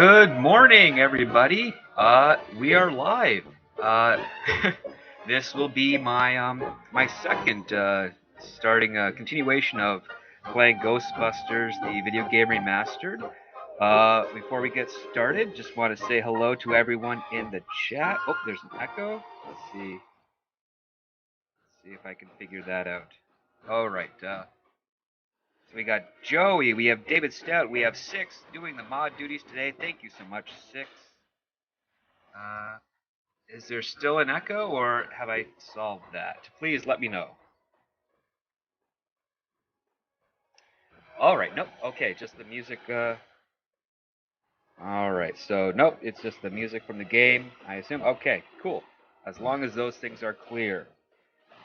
Good morning, everybody. We are live. Uh, this will be my second starting a continuation of playing Ghostbusters, the video game remastered. Before we get started, just want to say hello to everyone in the chat. Oh, there's an echo. Let's see if I can figure that out. All right. So we got Joey, we have David Stout, we have Six doing the mod duties today. Thank you so much, Six. Uh, is there still an echo, or have I solved that? Please let me know. All right, nope. Okay, just the music. All right, so nope, it's just the music from the game, I assume. Okay, cool. As long as those things are clear.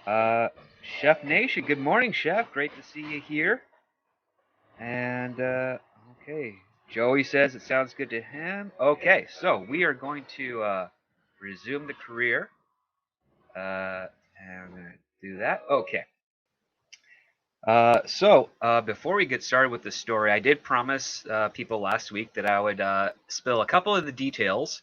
Chef Nation, good morning, Chef. Great to see you here. And okay, Joey says it sounds good to him. Okay, so we are going to resume the career. And I'm going to do that. Okay. Before we get started with the story, I did promise people last week that I would spill a couple of the details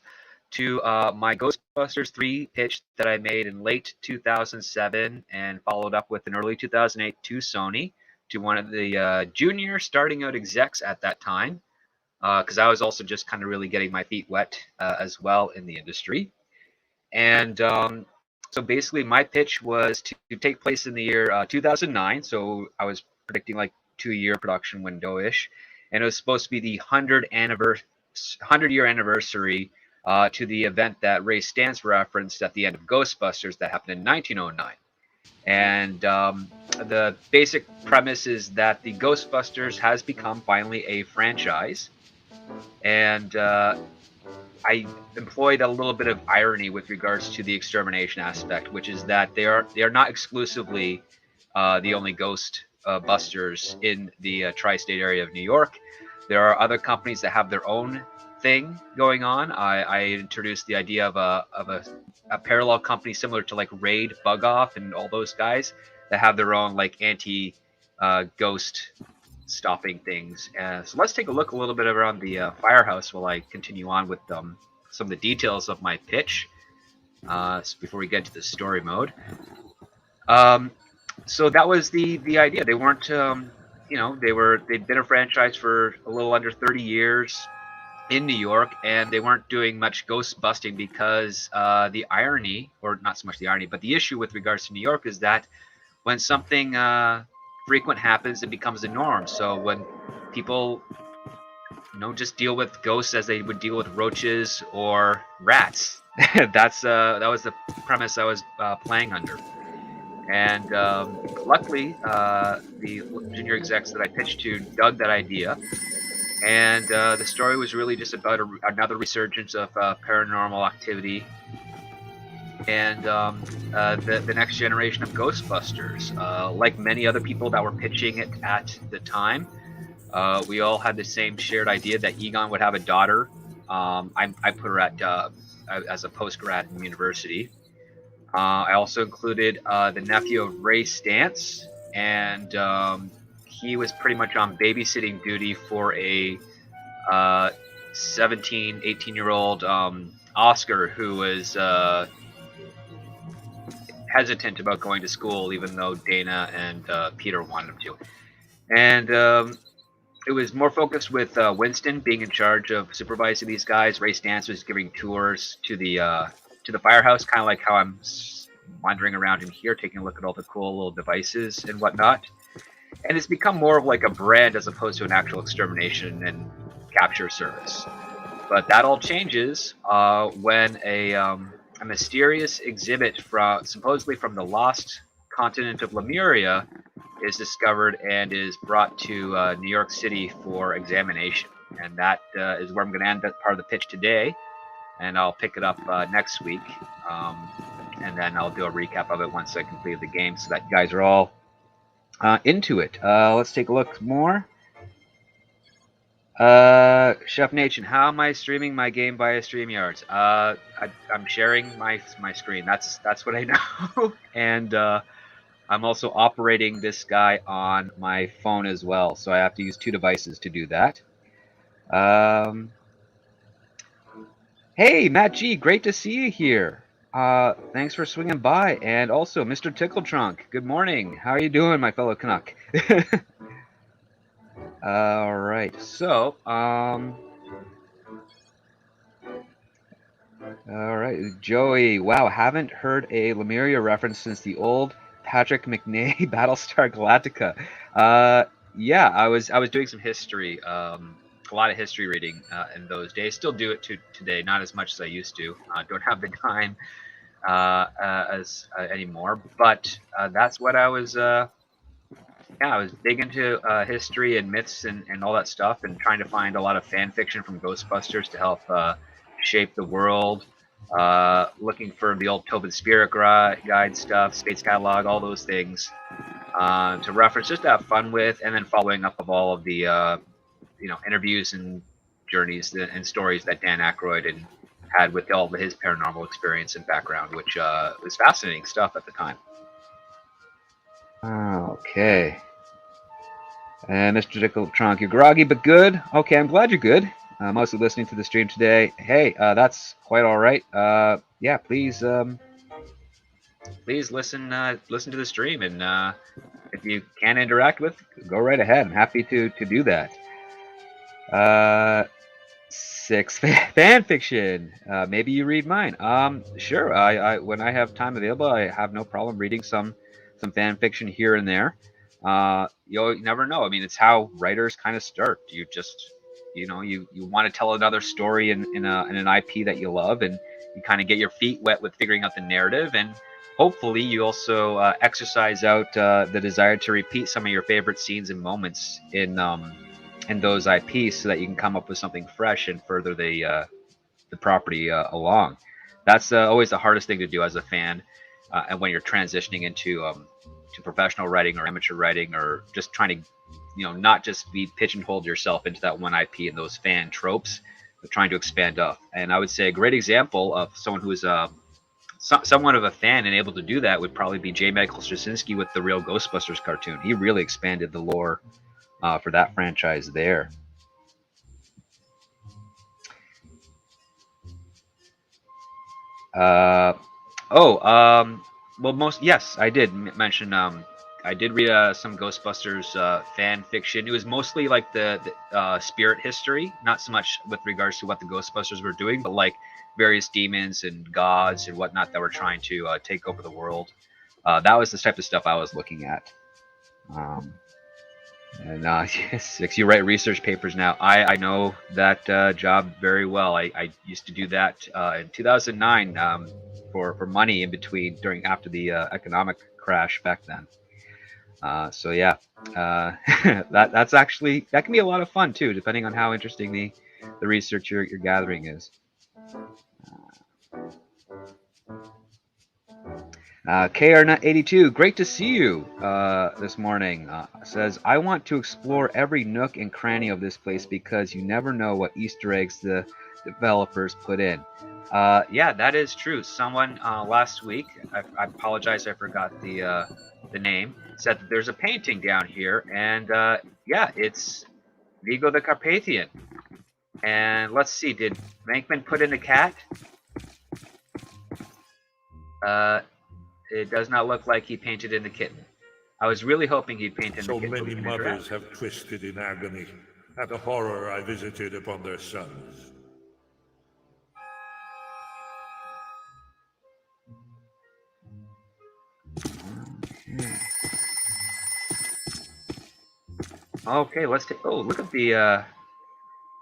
to my Ghostbusters 3 pitch that I made in late 2007 and followed up with an early 2008 to Sony, to one of the junior starting out execs at that time, because I was also just kind of really getting my feet wet as well in the industry. And so basically, my pitch was to take place in the year 2009. So I was predicting like 2-year production window-ish, and it was supposed to be the 100-year anniversary to the event that Ray Stantz referenced at the end of Ghostbusters that happened in 1909. And the basic premise is that the Ghostbusters has become finally a franchise, and I employed a little bit of irony with regards to the extermination aspect, which is that they are not exclusively the only ghost busters in the tri-state area of New York. There are other companies that have their own thing going on. I introduced the idea of a parallel company similar to like Raid, Bug Off, and all those guys that have their own like anti ghost stopping things. So let's take a look a little bit around the firehouse while I continue on with some of the details of my pitch before we get to the story mode. So that was the idea. They weren't, they'd been a franchise for a little under 30 years in New York, and they weren't doing much ghost busting because the irony, or not so much the irony, but the issue with regards to New York is that when something frequent happens, it becomes the norm. So when people just deal with ghosts as they would deal with roaches or rats, that was the premise I was playing under. And luckily, the junior execs that I pitched to dug that idea. And the story was really just about another resurgence of paranormal activity and the next generation of Ghostbusters. Like many other people that were pitching it at the time, we all had the same shared idea that Egon would have a daughter. I put her at as a post-grad in university. I also included the nephew of Ray Stantz, and he was pretty much on babysitting duty for a 17, 18-year-old Oscar who was hesitant about going to school, even though Dana and Peter wanted him to. And it was more focused with Winston being in charge of supervising these guys. Ray Stantz was giving tours to the firehouse, kind of like how I'm wandering around in here, taking a look at all the cool little devices and whatnot. And it's become more of like a brand as opposed to an actual extermination and capture service. But that all changes when a mysterious exhibit supposedly from the lost continent of Lemuria is discovered and is brought to New York City for examination. And that is where I'm going to end that part of the pitch today. And I'll pick it up next week. And then I'll do a recap of it once I complete the game so that you guys are all into it. Let's take a look more. Chef Nation, how am I streaming my game via StreamYards? I'm sharing my screen. That's what I know. And I'm also operating this guy on my phone as well, so I have to use 2 devices to do that. Hey, Matt G, great to see you here. Thanks for swinging by. And also, Mr. Tickletrunk, good morning. How are you doing, my fellow Canuck? All right. So, all right, Joey. Wow, haven't heard a Lemuria reference since the old Patrick McNay Battlestar Galactica. Uh, yeah, I was doing some history, a lot of history reading in those days. Still do it today, not as much as I used to. Don't have the time as anymore, but that's what I was. Yeah, I was big into history and myths and all that stuff, and trying to find a lot of fan fiction from Ghostbusters to help shape the world. Looking for the old Tobin Spirit Guide stuff, Space Catalog, all those things to reference, just to have fun with, and then following up of all of the interviews and journeys and stories that Dan Aykroyd and had with all of his paranormal experience and background, which was fascinating stuff at the time. Okay. And Mr. Dickletronk, you're groggy but good. Okay, I'm glad you're good. Mostly listening to the stream today. Hey, that's quite all right. Yeah, please listen to the stream, and if you can interact with, go right ahead. I'm happy to do that. 6 fan fiction. Maybe you read mine. Sure. I when I have time available, I have no problem reading some fan fiction here and there. You never know. I mean, it's how writers kind of start. You just, you want to tell another story in an IP that you love, and you kind of get your feet wet with figuring out the narrative, and hopefully you also exercise out the desire to repeat some of your favorite scenes and moments in those IPs, so that you can come up with something fresh and further the property along. That's always the hardest thing to do as a fan, and when you're transitioning into to professional writing or amateur writing, or just trying to, not just be pigeonholed yourself into that one IP and those fan tropes, but trying to expand up. And I would say a great example of someone who is somewhat of a fan and able to do that would probably be J. Michael Straczynski with the real Ghostbusters cartoon. He really expanded the lore for that franchise there. Uh, well, yes, I did mention. I did read some Ghostbusters fan fiction. It was mostly like the spirit history, not so much with regards to what the Ghostbusters were doing, but like various demons and gods and whatnot that were trying to take over the world. That was the type of stuff I was looking at. And yes, you write research papers now. I know that job very well. I used to do that in 2009 for money in between after the economic crash back then. So yeah, that's actually, that can be a lot of fun too, depending on how interesting the research you're gathering is. KR82, great to see you this morning. Says, I want to explore every nook and cranny of this place because you never know what Easter eggs the developers put in. Yeah, that is true. Someone last week, I apologize, I forgot the name, said that there's a painting down here, and yeah, it's Vigo the Carpathian. And let's see, did Venkman put in a cat? It does not look like he painted in the kitten. I was really hoping he'd paint in the kitten. So many mothers have twisted in agony at the horror I visited upon their sons. Okay, let's take. Oh, look at the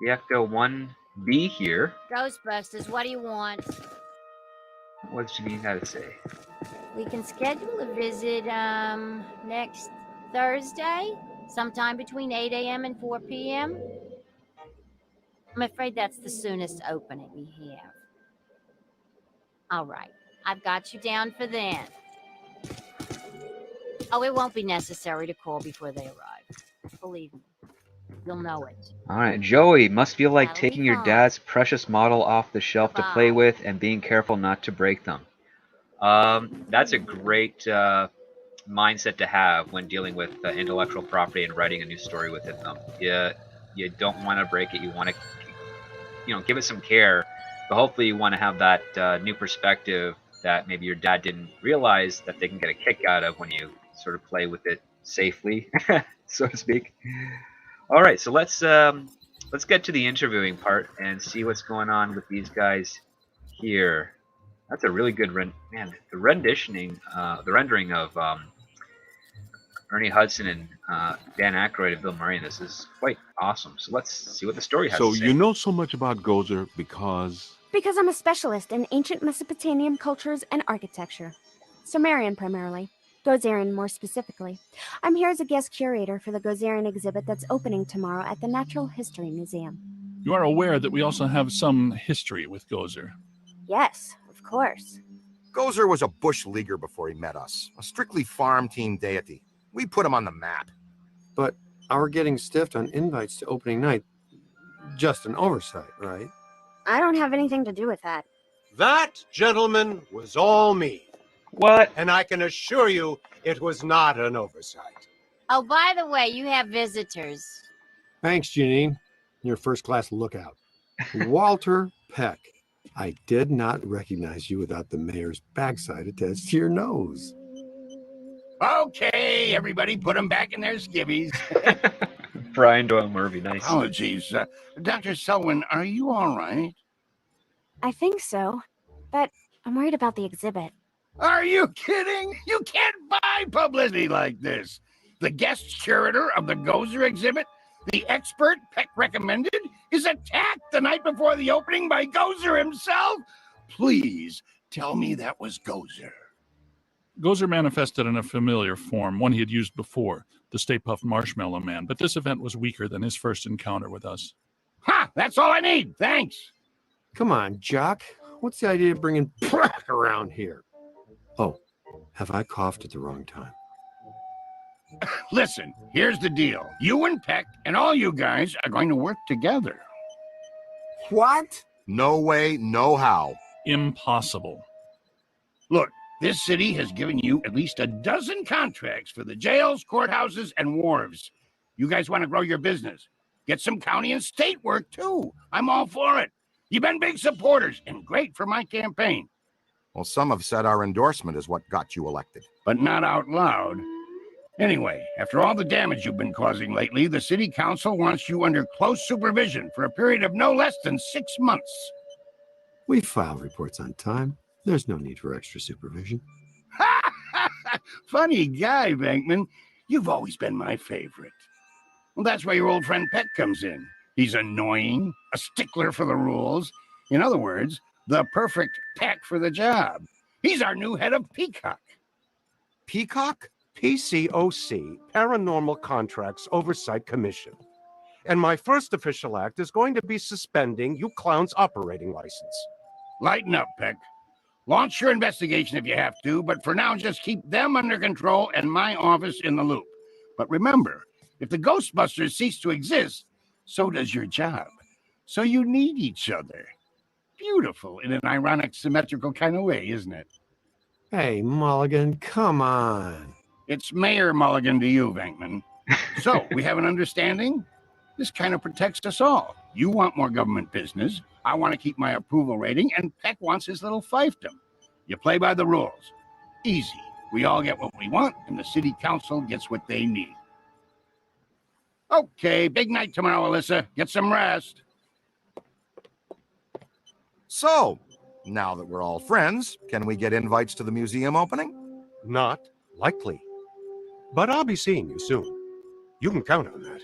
Ecto 1B here. Ghostbusters, what do you want? What does Janine have to say? We can schedule a visit next Thursday, sometime between 8 a.m. and 4 p.m. I'm afraid that's the soonest opening we have. All right, I've got you down for then. Oh, it won't be necessary to call before they arrive. Believe me, you'll know it. All right, Joey, must feel like That'll be taking your fine. dad's precious model off the shelf to play Bye-bye. with and being careful not to break them. That's a great mindset to have when dealing with intellectual property and writing a new story within them. You don't want to break it. You want to, give it some care But hopefully you want to have that new perspective that maybe your dad didn't realize that they can get a kick out of when you sort of play with it safely, so to speak. All right, so let's get to the interviewing part and see what's going on with these guys here. That's a really good man. The the rendering of Ernie Hudson and Dan Aykroyd and Bill Murray in this is quite awesome. So let's see what the story has to So say. you know so much about Gozer because... Because I'm a specialist in ancient Mesopotamian cultures and architecture. Sumerian primarily. Gozerian more specifically. I'm here as a guest curator for the Gozerian exhibit that's opening tomorrow at the Natural History Museum. You are aware that we also have some history with Gozer. Yes, of course. Gozer was a bush leaguer before he met us, a strictly farm team deity. We put him on the map. But our getting stiffed on invites to opening night, just an oversight, right? I don't have anything to do with that. That, gentlemen, was all me. What? And I can assure you it was not an oversight. Oh, by the way, you have visitors. Thanks, Janine. Your first-class lookout. Walter Peck. I did not recognize you without the mayor's backside attached to your nose. Okay, everybody put them back in their skivvies. Brian Doyle Murphy, nice. Apologies. Dr. Selwyn, are you all right? I think so. But I'm worried about the exhibit. Are you kidding? You can't buy publicity like this. The guest curator of the Gozer exhibit, the expert Peck recommended, is attacked the night before the opening by Gozer himself? Please tell me that was Gozer. Gozer manifested in a familiar form, one he had used before, the Stay Puft Marshmallow Man, but this event was weaker than his first encounter with us. Ha! That's all I need. Thanks. Come on, Jock. What's the idea of bringing Peck around here? Oh, have I coughed at the wrong time? Listen, here's the deal. You and Peck and all you guys are going to work together. What? No way, no how. Impossible. Look, this city has given you at least a dozen contracts for the jails, courthouses, and wharves. You guys want to grow your business. Get some county and state work, too. I'm all for it. You've been big supporters and great for my campaign. Well, some have said our endorsement is what got you elected. But not out loud. Anyway, after all the damage you've been causing lately, the city council wants you under close supervision for a period of no less than 6 months. We file reports on time. There's no need for extra supervision. Funny guy, Venkman. You've always been my favorite. Well, that's where your old friend Peck comes in. He's annoying, a stickler for the rules. In other words, the perfect Peck for the job. He's our new head of Peacock. Peacock? PCOC, Paranormal Contracts Oversight Commission. And my first official act is going to be suspending you clowns' operating license. Lighten up, Peck. Launch your investigation if you have to, but for now, just keep them under control and my office in the loop. But remember, if the Ghostbusters cease to exist, so does your job. So you need each other. Beautiful in an ironic, symmetrical kind of way, isn't it? Hey, Mulligan, come on. It's Mayor Mulligan to you, Venkman. So, we have an understanding? This kind of protects us all. You want more government business. I want to keep my approval rating, and Peck wants his little fiefdom. You play by the rules. Easy. We all get what we want, and the city council gets what they need. Okay, big night tomorrow, Alyssa. Get some rest. So, now that we're all friends, can we get invites to the museum opening? Not likely. But I'll be seeing you soon. You can count on that.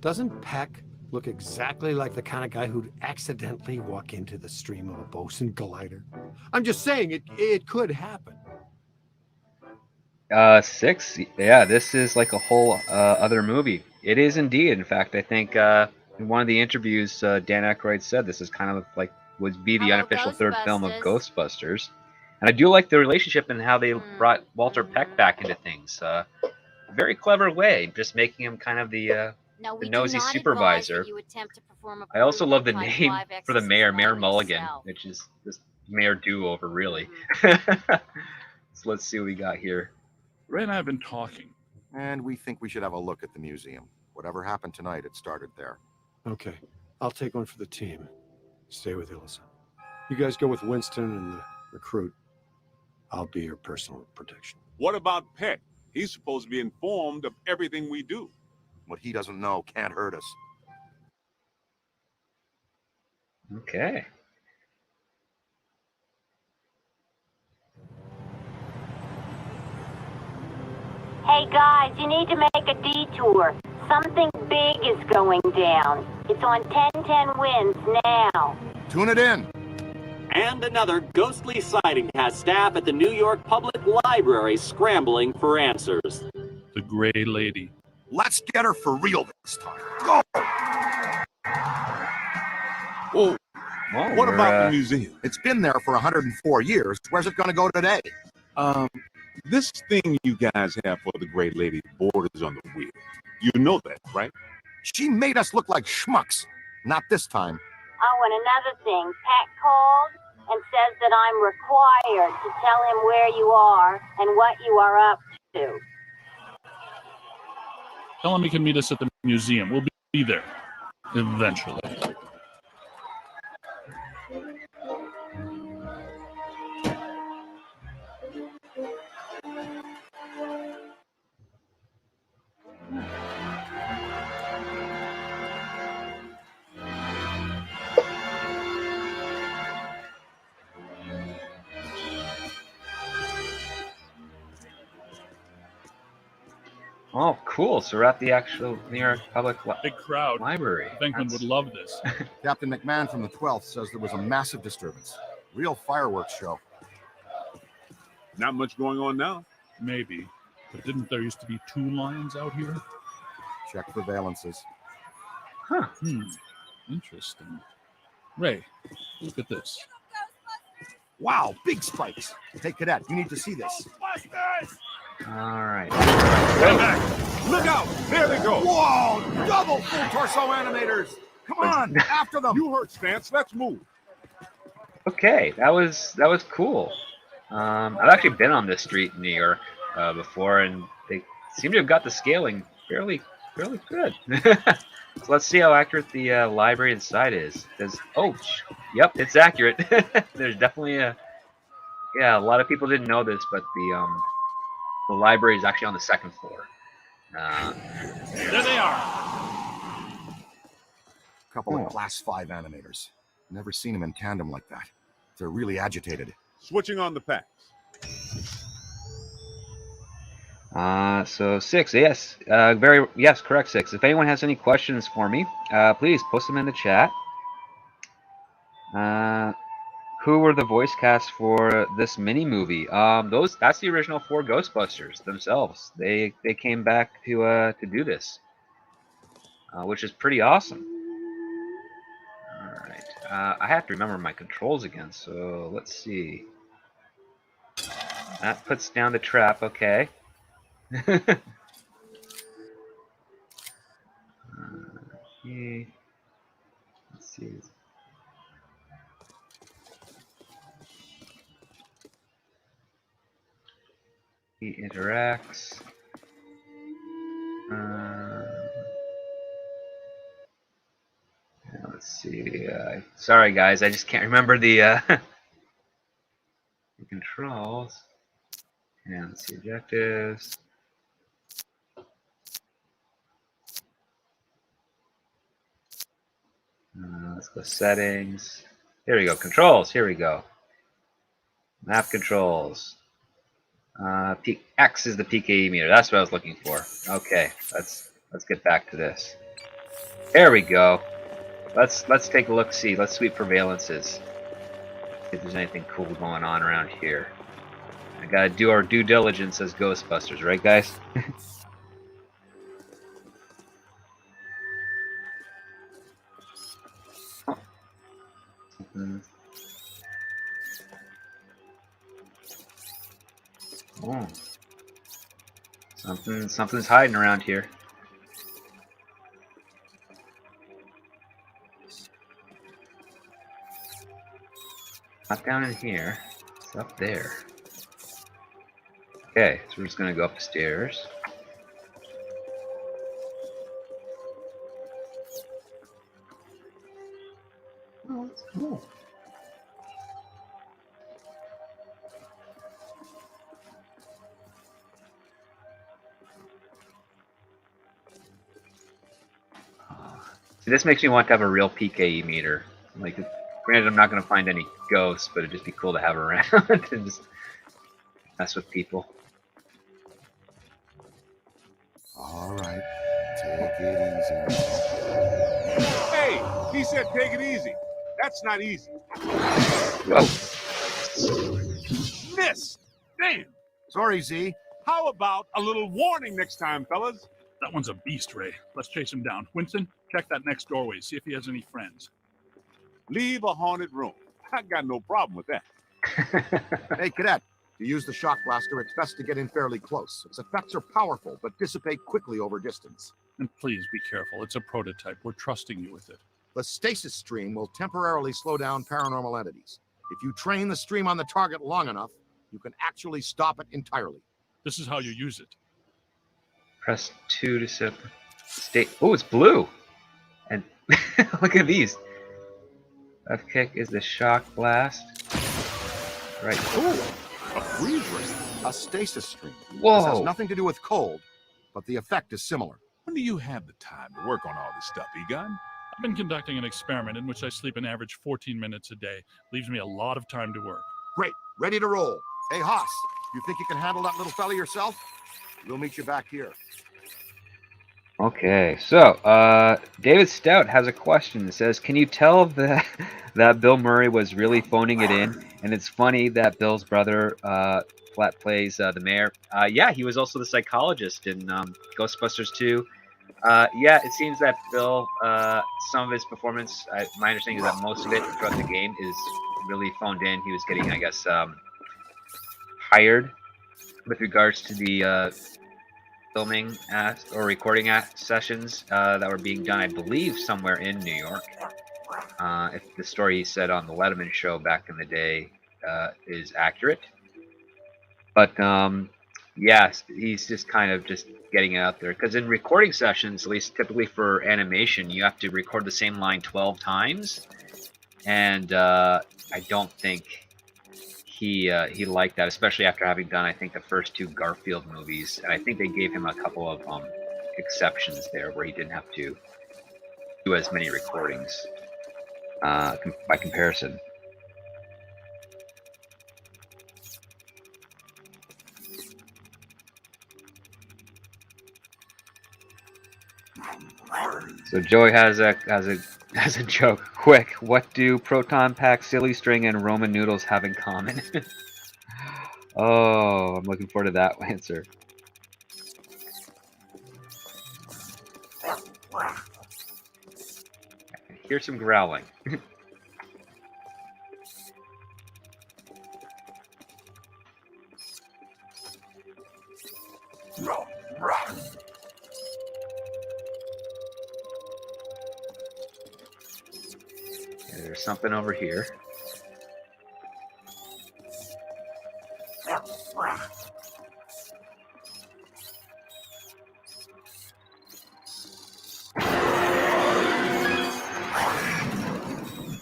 Doesn't Peck look exactly like the kind of guy who'd accidentally walk into the stream of a Bosun glider? I'm just saying it could happen. 6. Yeah, this is like a whole other movie. It is indeed. In fact, I think in one of the interviews, Dan Aykroyd said this is kind of like would be the unofficial third film of Ghostbusters. And I do like the relationship and how they brought Walter Peck back into things. Very clever way, just making him kind of the nosy supervisor. I also love the name for the mayor, Mayor Mulligan, which is this mayor do-over, really. So let's see what we got here. Ray and I have been talking. And we think we should have a look at the museum. Whatever happened tonight, it started there. Okay, I'll take one for the team. Stay with Ilsa. You guys go with Winston and the recruit. I'll be your personal protection. What about Peck? He's supposed to be informed of everything we do. What he doesn't know can't hurt us. Okay. Hey guys, you need to make a detour. Something big is going down. It's on 1010 Winds now. Tune it in. And another ghostly sighting has staff at the New York Public Library scrambling for answers. The Gray Lady. Let's get her for real this time. Go! Oh, Well, what we're, about the museum? It's been there for 104 years. Where's it going to go today? This thing you guys have for the Gray Lady borders on the weird. You know that, right? She made us look like schmucks. Not this time. Oh, and another thing, Pat called and says that I'm required to tell him where you are and what you are up to. Tell him he can meet us at the museum. We'll be there. Eventually. Oh, cool. So we're at the actual New York Public Big crowd. Library. Venkman would love this. Captain McMahon from the 12th says there was a massive disturbance. Real fireworks show. Not much going on now. Maybe. But didn't there used to be 2 lions out here? Check for valences. Huh. Interesting. Ray, look at this. Wow, big spikes. Hey, Cadet, you need to see this. All right. Stand back. Look out. There they go. Whoa, double full torso animators. Come on, after them. You heard Stance. Let's move. Okay, that was cool. I've actually been on this street in New York before, and they seem to have got the scaling fairly good. So let's see how accurate the library inside is. Yep, it's accurate. There's definitely a lot of people didn't know this, but the library is actually on the 2nd floor. There they are. Couple of Class 5 animators. Never seen them in tandem like that. They're really agitated. Switching on the packs. So 6, yes, correct 6. If anyone has any questions for me, please post them in the chat. Who were the voice casts for this mini movie? That's the original 4 Ghostbusters themselves. They came back to do this, which is pretty awesome. All right, I have to remember my controls again. So let's see. That puts down the trap. Okay. Okay. Let's see. He interacts. Let's see. Sorry, guys. I just can't remember the the controls. And let's see objectives. Let's go settings. Here we go. Controls. Here we go. Map controls. X is the PKE meter. That's what I was looking for. Okay, let's get back to this. There we go. Let's take a look. See. Let's sweep for valences. See if there's anything cool going on around here. I gotta do our due diligence as Ghostbusters, right, guys? Oh. Something's hiding around here. Not down in here. It's up there. Okay, so we're just gonna go up the stairs. See, this makes me want to have a real PKE meter. Like, granted, I'm not going to find any ghosts, but it'd just be cool to have around and just mess with people. All right, take it easy. Hey, he said take it easy. That's not easy. Whoa. Miss! Damn! Sorry, Z. How about a little warning next time, fellas? That one's a beast, Ray. Let's chase him down. Winston, check that next doorway. See if he has any friends. Leave a haunted room. I got no problem with that. Hey, Cadet. To use the shock blaster, it's best to get in fairly close. Its effects are powerful, but dissipate quickly over distance. And please be careful. It's a prototype. We're trusting you with it. The stasis stream will temporarily slow down paranormal entities. If you train the stream on the target long enough, you can actually stop it entirely. This is how you use it. Press 2 to set state. Oh, it's blue. And look at these. Left kick is the shock blast. Right. Ooh, a freeze ray. A stasis stream. Whoa. This has nothing to do with cold, but the effect is similar. When do you have the time to work on all this stuff, Egon? I've been conducting an experiment in which I sleep an average 14 minutes a day. Leaves me a lot of time to work. Great. Ready to roll. Hey, Haas, you think you can handle that little fella yourself? We'll meet you back here. Okay, so David Stout has a question. It says, can you tell that Bill Murray was really phoning it in? And it's funny that Bill's brother Flat plays the mayor. Yeah, he was also the psychologist in Ghostbusters 2. Yeah, it seems that Bill, some of his performance, my understanding is that most of it throughout the game is really phoned in. He was getting, I guess, hired with regards to the filming or recording sessions that were being done, I believe, somewhere in New York. If the story he said on the Letterman show back in the day is accurate. But yes, he's just kind of just getting it out there. Because in recording sessions, at least typically for animation, you have to record the same line 12 times. And I don't think he liked that, especially after having done, I think, the first 2 Garfield movies. And I think they gave him a couple of exceptions there where he didn't have to do as many recordings by comparison. So Joey has a joke. Quick, what do Proton Pack, Silly String, and Roman Noodles have in common? Oh, I'm looking forward to that answer. Here's some growling. There's something over here.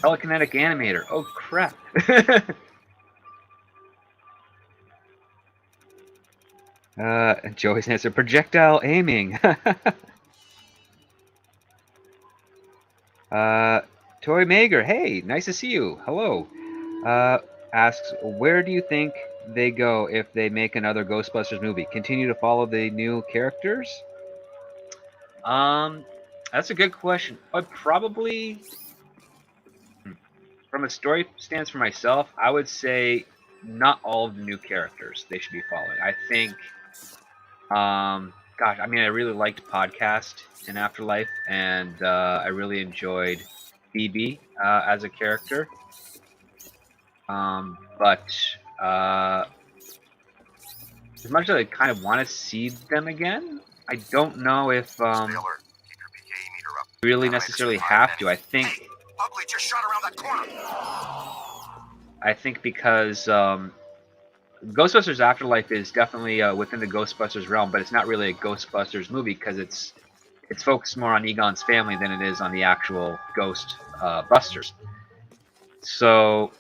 Telekinetic animator. Oh crap. Joey's answer, projectile aiming. Toy Mager, hey, nice to see you. Hello. Asks, where do you think they go if they make another Ghostbusters movie? Continue to follow the new characters? That's a good question. I'd probably, from a story stance for myself, I would say not all of the new characters they should be following. I think, gosh, I mean, I really liked Podcast in Afterlife, and I really enjoyed Phoebe as a character. But as much as I kind of want to see them again, I don't know if really necessarily have to. I think Ugly just shot around that corner. I think because Ghostbusters Afterlife is definitely within the Ghostbusters realm, but it's not really a Ghostbusters movie because it's focused more on Egon's family than it is on the actual Ghost Busters. So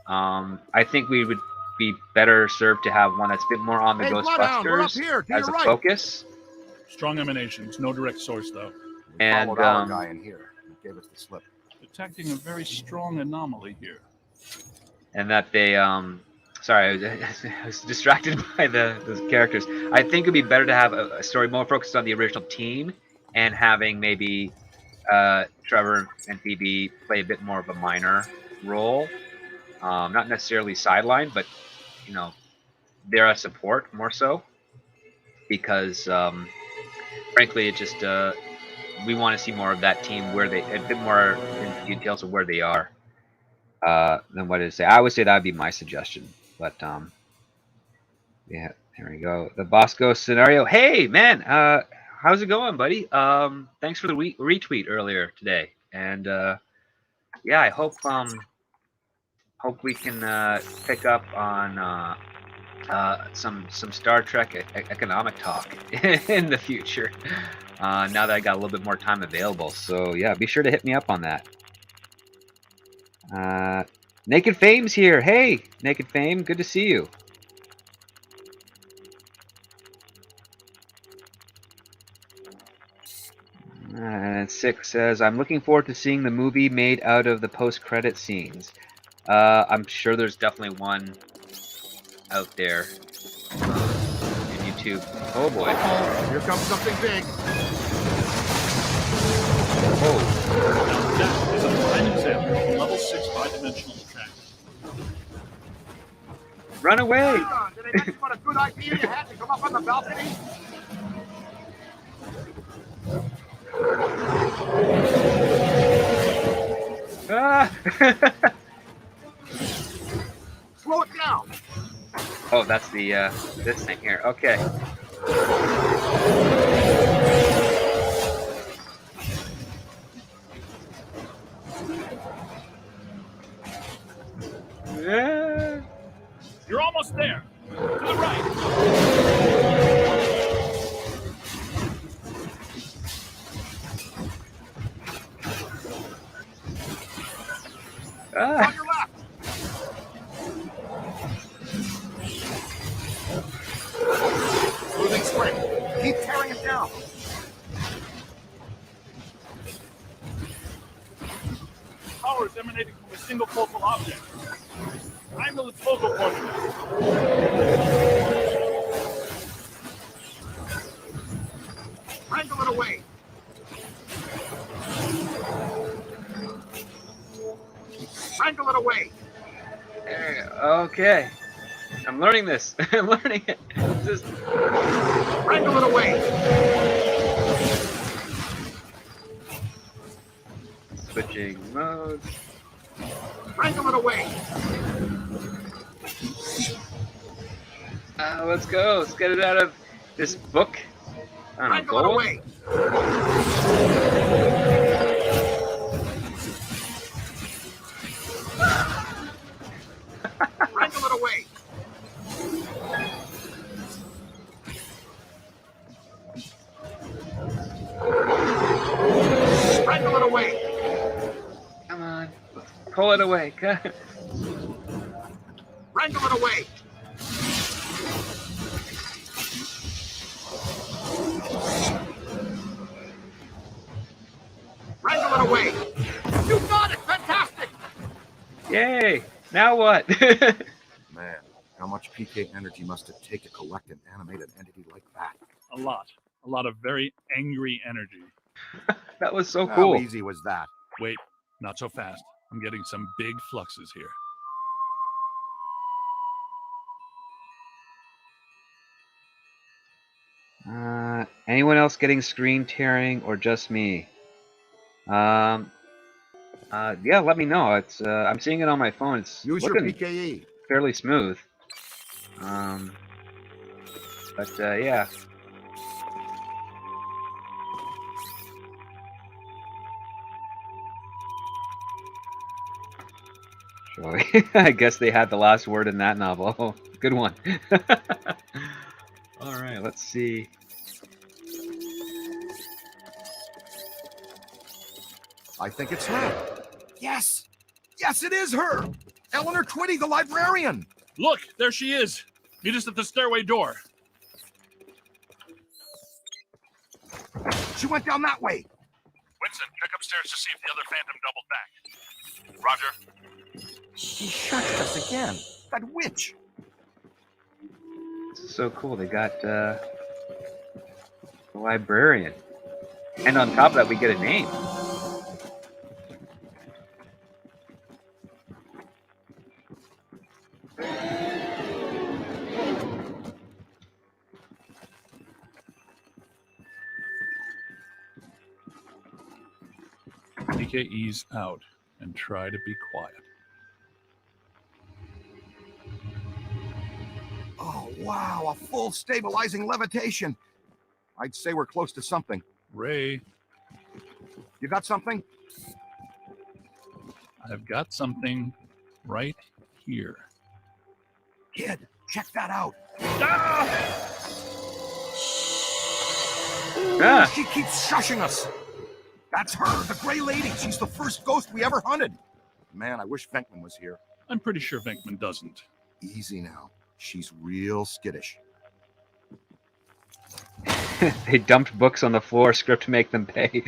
I think we would be better served to have one that's a bit more on the Hey, Bloodhound, we're up Ghostbusters here, to as your a right. focus. Strong emanations, no direct source though. We And, followed our guy in here. He gave us the slip. Detecting a very strong anomaly here. And that they sorry, I was distracted by those characters. I think it'd be better to have a story more focused on the original team and having maybe Trevor and Phoebe play a bit more of a minor role. Not necessarily sideline, but you know, they're a support more so. Because frankly, it just we want to see more of that team where they a bit more in details of where they are than what it say. I would say that would be my suggestion, but yeah, there we go. The Bosco scenario. Hey man, how's it going, buddy? Thanks for the retweet earlier today, and yeah, I hope we can pick up on some Star Trek economic talk in the future. Now that I got a little bit more time available, so yeah, be sure to hit me up on that. Naked Fame's here. Hey, Naked Fame, good to see you. And Six says, I'm looking forward to seeing the movie made out of the post-credit scenes. I'm sure there's definitely one out there in YouTube. Oh boy. Here comes something big. Now that is a prime example of a level 6 5-dimensional track. Run away! Did I mention what a good idea you had to come up on the balcony? Ah! Slow it down. Oh, that's the this thing here. Okay. Yeah. You're almost there. To the right. Ah. On your left. Moving straight. Keep tearing it down. Power is emanating from a single focal object. Angle its focal point. Wrangle it away. Wrangle it away. There you go. Okay. I'm learning this. I'm learning it. Just wrangle it away. Switching modes. Wrangle it away. Let's go. Let's get it out of this book. I don't know. Wrangle it away. Wrangle it away. Wrangle it away. Come on. Let's pull it away. Wrangle it away. Wrangle it away. You got it. Fantastic. Yay. Now what? Man, how much PK energy must it take to collect an animated entity like that? A lot. A lot of very angry energy. That was so cool. How easy was that? Wait, not so fast. I'm getting some big fluxes here. Anyone else getting screen tearing or just me? Yeah, let me know. It's I'm seeing it on my phone. It's Use your looking PKE. fairly smooth. But yeah. So, I guess they had the last word in that novel. Good one. All right, let's see. I think it's her. Yes. Yes, it is her. Eleanor Twitty, the librarian. Look, there she is. Meet us at the stairway door. She went down that way. Winston, check upstairs to see if the other phantom doubled back. Roger. She shushed us again. That witch. This is so cool. They got the librarian. And on top of that, we get a name. DK, ease out and try to be quiet. Oh, wow. A full stabilizing levitation. I'd say we're close to something. Ray, You got something? I've got something right here. Kid, check that out. Ah. She keeps shushing us. That's her, the Gray Lady. She's the first ghost we ever hunted. Man, I wish Venkman was here. I'm pretty sure Venkman doesn't. Easy now. She's real skittish. They dumped books on the floor, script to make them pay.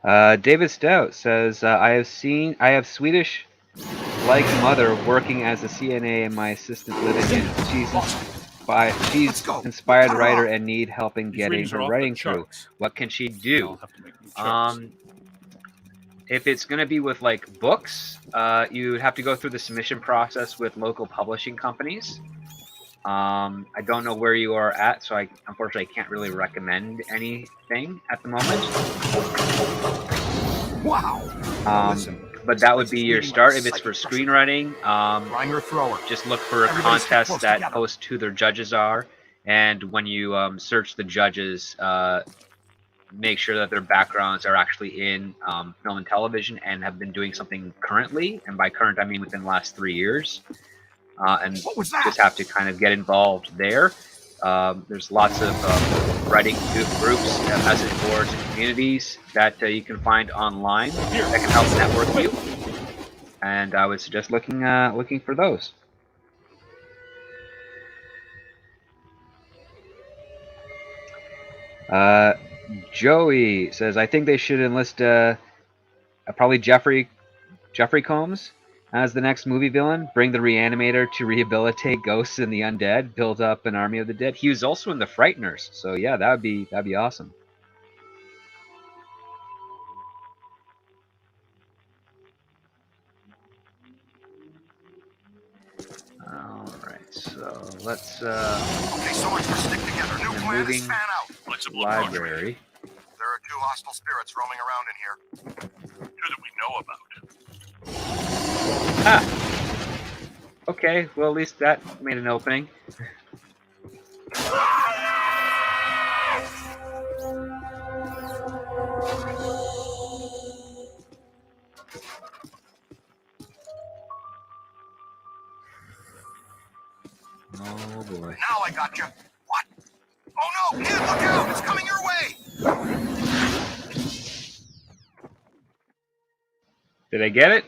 David Stout says, I have Swedish like mother working as a CNA and my assistant living in. She's inspired writer and need help in getting her writing through. What can she do? If it's going to be with like books, you'd have to go through the submission process with local publishing companies. I don't know where you are at, so I unfortunately can't really recommend anything at the moment. Wow. But that would be your start. If it's for screenwriting, just look for a contest that posts who their judges are, and when you search the judges, make sure that their backgrounds are actually in film and television and have been doing something currently. And by current, I mean within the last 3 years. And just have to kind of get involved there. There's lots of writing groups, message boards, and communities that you can find online that can help network you. And I would suggest looking for those. Joey says, I think they should enlist probably Jeffrey Combs as the next movie villain. Bring the Reanimator to rehabilitate ghosts and the undead. Build up an army of the dead. He was also in The Frighteners, so yeah, that'd be awesome. All right, so let's. Okay, so much for stick together. New plan is fan out. Library. There are 2 hostile spirits roaming around in here. 2 that we know about. Ah. Okay, well at least that made an opening. Oh boy. Now I got you. What? Oh no, kid, look out! It's coming your way! Did I get it?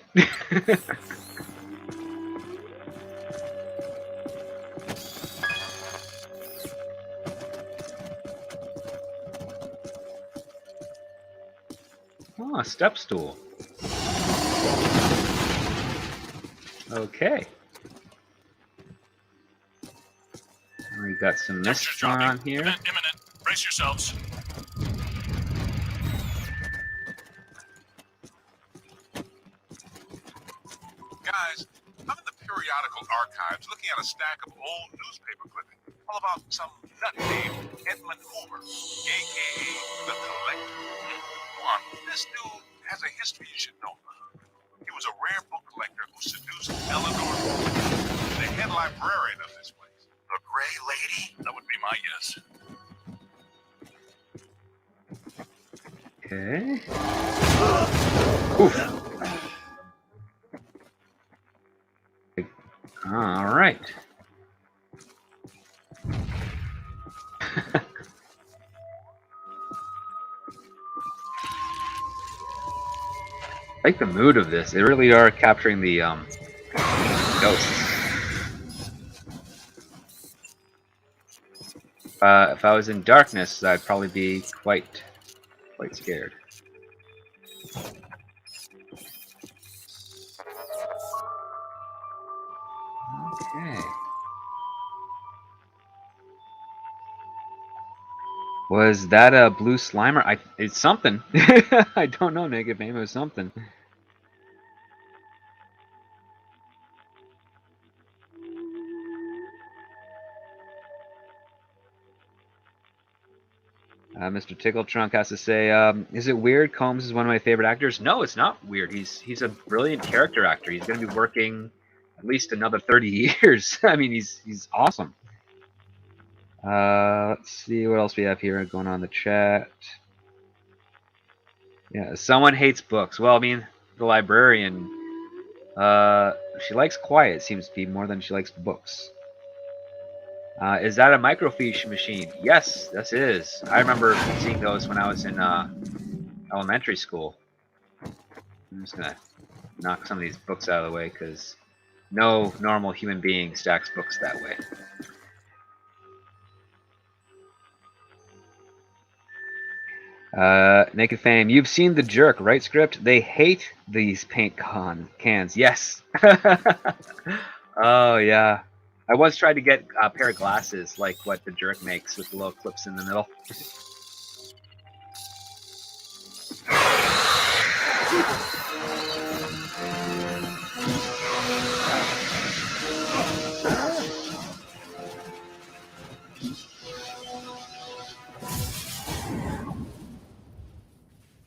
Oh, a step stool. Okay. We got some mist on here. Imminent. Brace yourselves. Guys, I'm in the periodical archives looking at a stack of old newspaper clippings all about some nut named Edmund Hoover, a.k.a. the Collector. Come on, this dude has a history you should know. He was a rare book collector who seduced Eleanor, the head librarian of this place. The Gray Lady? That would be my guess. Okay. Oof. All right. like the mood of this. They really are capturing the ghosts. If I was in darkness, I'd probably be quite scared. Okay. Was that a blue slimer? It's something. I don't know, Naked Fame. It was something. Mr. Tickletrunk has to say, is it weird Combs is one of my favorite actors? No, it's not weird. He's a brilliant character actor. He's going to be working at least another 30 years. I mean, he's awesome. Let's see what else we have here going on in the chat. Yeah, someone hates books. Well, I mean, the librarian, she likes quiet, seems to be, more than she likes books. Is that a microfiche machine? Yes, this is. I remember seeing those when I was in elementary school. I'm just gonna knock some of these books out of the way because no normal human being stacks books that way. Naked Fame, you've seen The Jerk, right, Script? They hate these paint cans. Yes. Oh, yeah. I once tried to get a pair of glasses like what The Jerk makes with the little clips in the middle.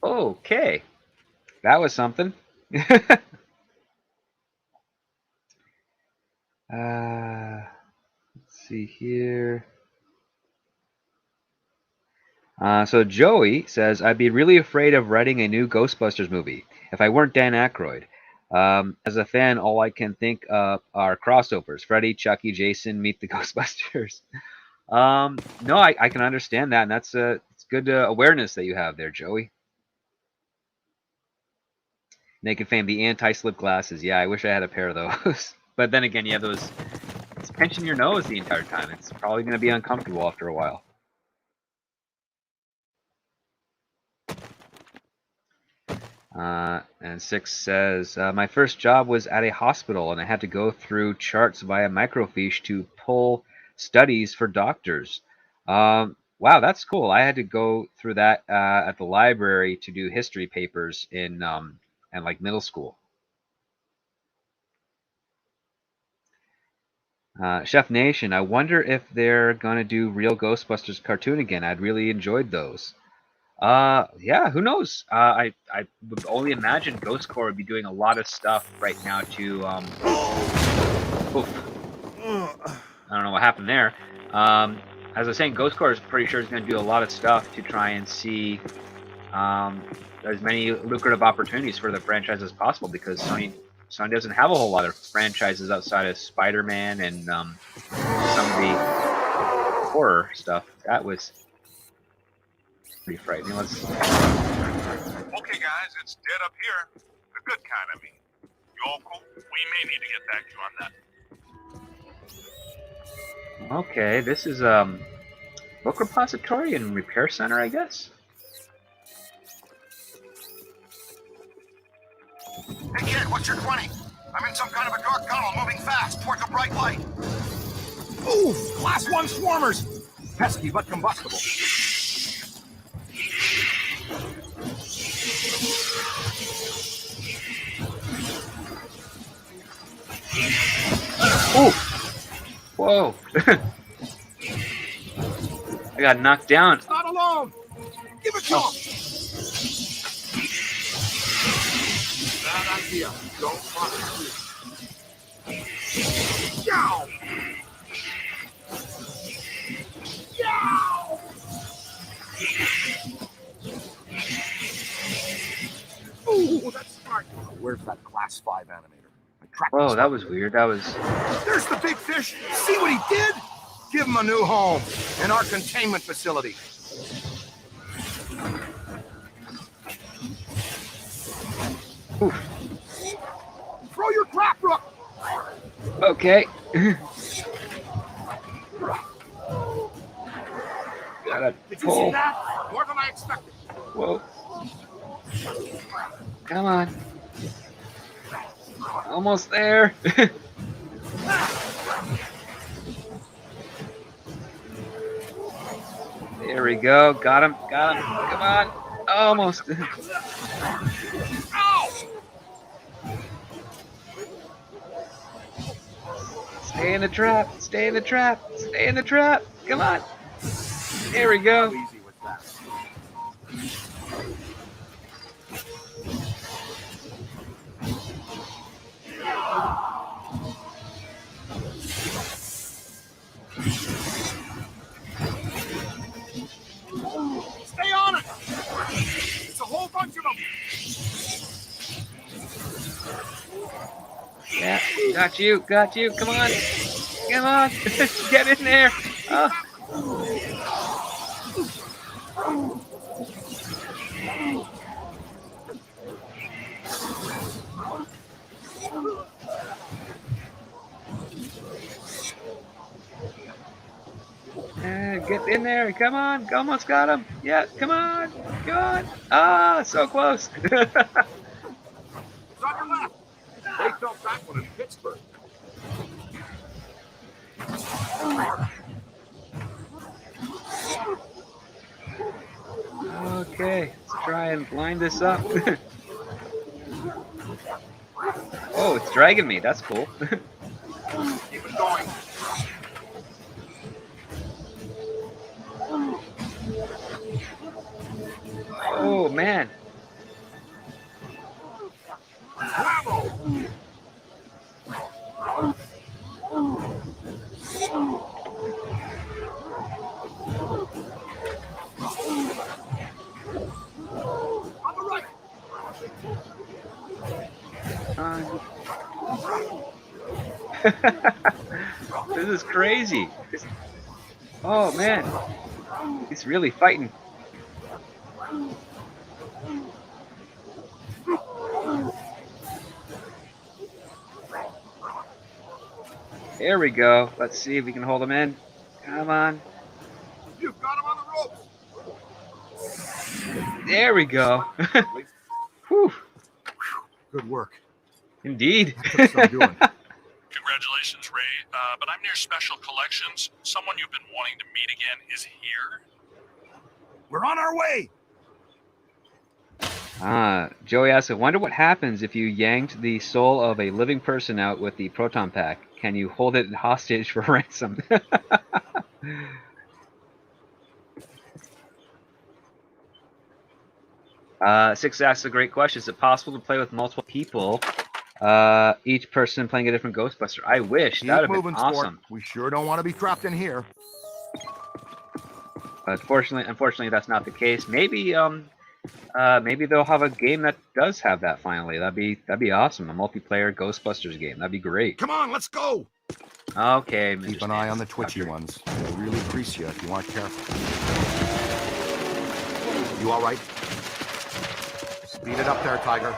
Okay. That was something. Let's see here. So Joey says, I'd be really afraid of writing a new Ghostbusters movie if I weren't Dan Aykroyd. As a fan, all I can think of are crossovers. Freddy, Chucky, Jason, meet the Ghostbusters. No, I can understand that, and that's it's good awareness that you have there, Joey. Naked Fame, the anti-slip glasses. Yeah, I wish I had a pair of those. But then again, you have those. It's pinching your nose the entire time. It's probably going to be uncomfortable after a while. And Six says, my first job was at a hospital, and I had to go through charts via microfiche to pull studies for doctors. Wow, that's cool. I had to go through that at the library to do history papers in like middle school. Chef Nation, I wonder if they're gonna do real Ghostbusters cartoon again. I'd really enjoyed those. Yeah, who knows? I would only imagine Ghost Corps would be doing a lot of stuff right now to oof. I don't know what happened there. As I was saying, Ghost Corps is pretty sure is going to do a lot of stuff to try and see as many lucrative opportunities for the franchise as possible, because Sony doesn't have a whole lot of franchises outside of Spider-Man and some of the horror stuff. That was pretty frightening. Let's. Okay, guys, it's dead up here. The good kind, I mean. You all cool? We may need to get back to you on that. Okay, this is book repository and repair center, I guess. Hey kid, what's your 20? I'm in some kind of a dark tunnel, moving fast towards a bright light. Ooh, class 1 swarmers! Pesky but combustible. Oh! Whoa! I got knocked down. It's not alone! Give it to him! Bad idea. Don't bother me. Yow! Yow! Ooh, that's smart. Where's that class 5 animator? Whoa, that was weird. That was. There's the big fish. See what he did? Give him a new home in our containment facility. Throw your crap, Rook! Okay. Gotta Did you see pull. that? More than I expected. Whoa. Come on. Almost there. There we go. Got him. Got him. Come on. Almost. Stay in the trap. Stay in the trap. Stay in the trap. Come on. There we go. Stay on it! It's a whole bunch of them! Yeah, got you, got you. Come on. Come on. Get in there. Oh. Get in there. Come on. Almost got him. Yeah, come on. Come on. Ah, so close. It's on your left! They felt that one in Pittsburgh. Okay, let's try and line this up. Oh, it's dragging me. That's cool. Keep it going. Oh, man. Bravo! On the right! This is crazy. Oh, man. He's really fighting. There we go. Let's see if we can hold him in. Come on. You've got him on the ropes! There we go. Whew. Good work. Indeed. Congratulations, Ray. But I'm near Special Collections. Someone you've been wanting to meet again is here. We're on our way! Joey asks, I wonder what happens if you yanked the soul of a living person out with the proton pack. Can you hold it hostage for ransom? Six asks a great question. Is it possible to play with multiple people? Each person playing a different Ghostbuster. I wish. That would have been awesome. We sure don't want to be trapped in here. But unfortunately, that's not the case. Maybe maybe they'll have a game that does have that finally. That'd be awesome. A multiplayer Ghostbusters game. That'd be great. Come on, let's go! Okay, Mr. Keep an eye on the twitchy ones. They'll really crease you if you aren't careful. You all right? Speed it up there, Tiger.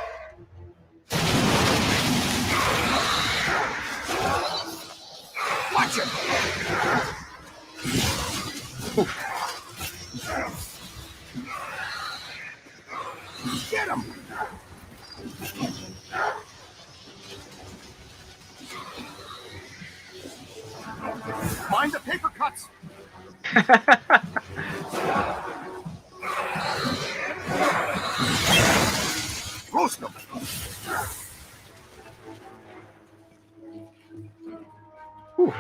Watch it! Get him! Mind the paper cuts! Roast them! Whew.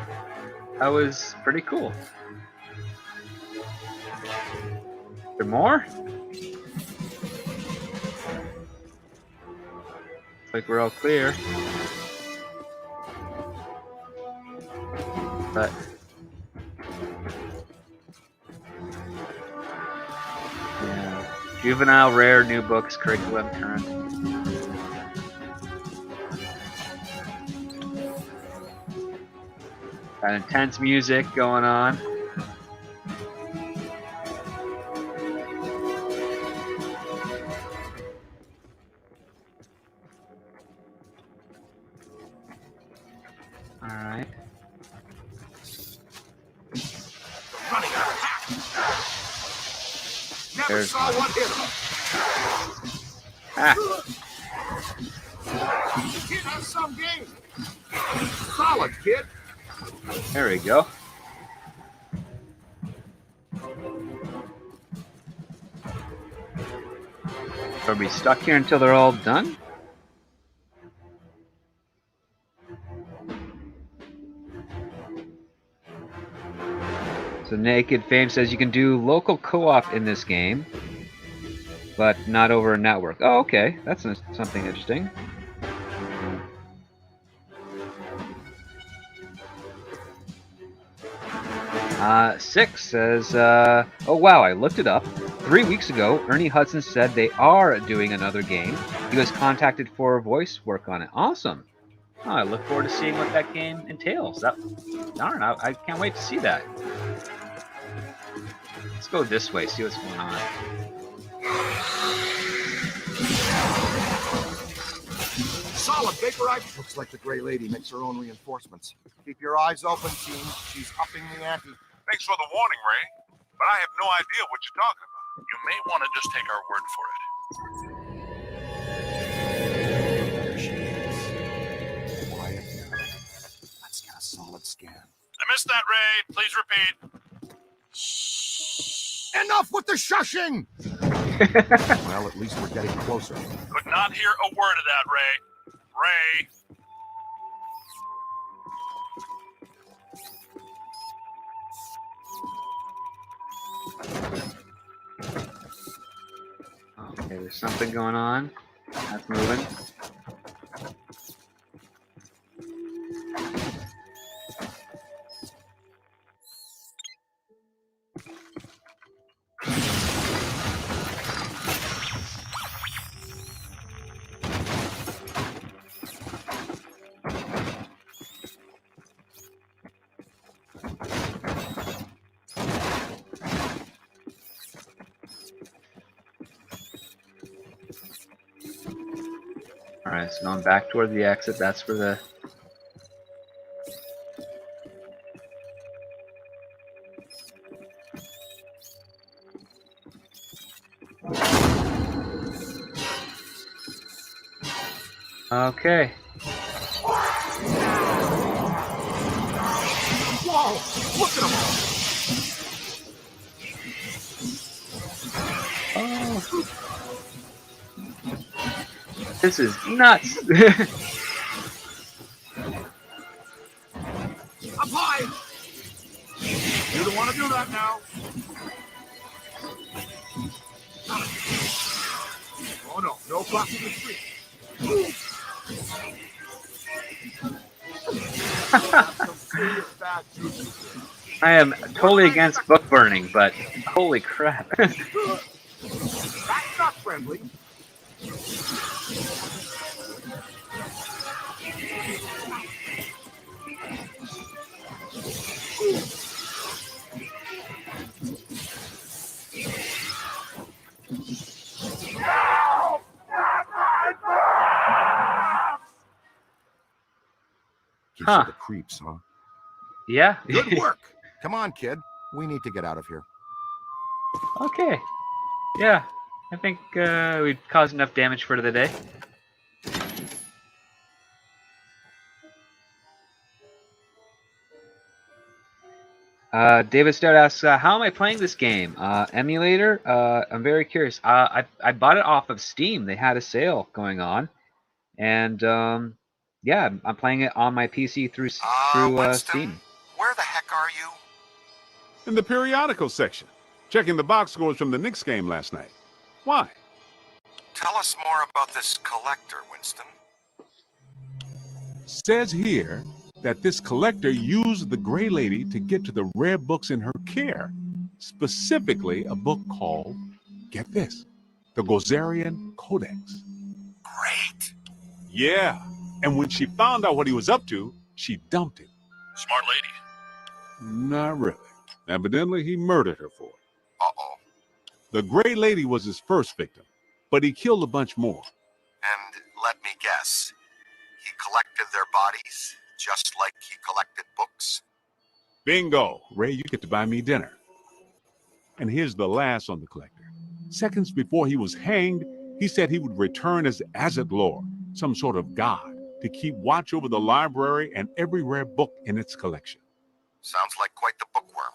That was pretty cool. Is there more? Looks like we're all clear. But yeah, juvenile, rare, new books, curriculum, current. Got intense music going on. right. Running out of half. Never There's saw one hit him. Ah, The kid has some game. Solid, kid. there we go. Are we stuck here until they're all done? So Naked Fame says you can do local co-op in this game, but not over a network. Oh, okay. That's something interesting. Six says, oh wow, I looked it up. 3 weeks ago, Ernie Hudson said they are doing another game. He was contacted for voice work on it. Awesome. Oh, I look forward to seeing what that game entails. Darn, I can't wait to see that. Let's go this way, see what's going on. Solid vaporized. Looks like the Gray Lady makes her own reinforcements. Keep your eyes open, team. She's upping the ante. Thanks for the warning, Ray, but I have no idea what you're talking about. You may want to just take our word for it. There she is. Quiet now. Let's get a solid scan. I missed that, Ray. Please repeat. Enough with the shushing! Well, at least we're getting closer. Could not hear a word of that, Ray. Ray. Okay, there's something going on. That's moving. Alright, so going back toward the exit, that's where the... Okay. Whoa! Look at them all! Oh. This is nuts! Up high! You don't want to do that now. Oh no, no blocking the street. I am totally against book burning, but holy crap. That's not friendly. Gives you the creeps, huh? Yeah. Good work. Come on, kid. We need to get out of here. Okay. Yeah. I think we've caused enough damage for the day. David Stout asks, how am I playing this game? Emulator? I'm very curious. I bought it off of Steam. They had a sale going on. And yeah, I'm playing it on my PC through Steam. Where the heck are you? In the periodical section, checking the box scores from the Knicks game last night. Why? Tell us more about this collector, Winston. Says here that this collector used the Gray Lady to get to the rare books in her care, specifically a book called, get this, the Gozerian Codex. Great. Yeah, and when she found out what he was up to, she dumped him. Smart lady. Not really. Evidently, he murdered her for it. Uh-oh. The Gray Lady was his first victim, but he killed a bunch more. And let me guess, he collected their bodies? Just like he collected books? Bingo! Ray, you get to buy me dinner. And here's the last on the collector. Seconds before he was hanged, he said he would return as Azat-Lor, some sort of god, to keep watch over the library and every rare book in its collection. Sounds like quite the bookworm.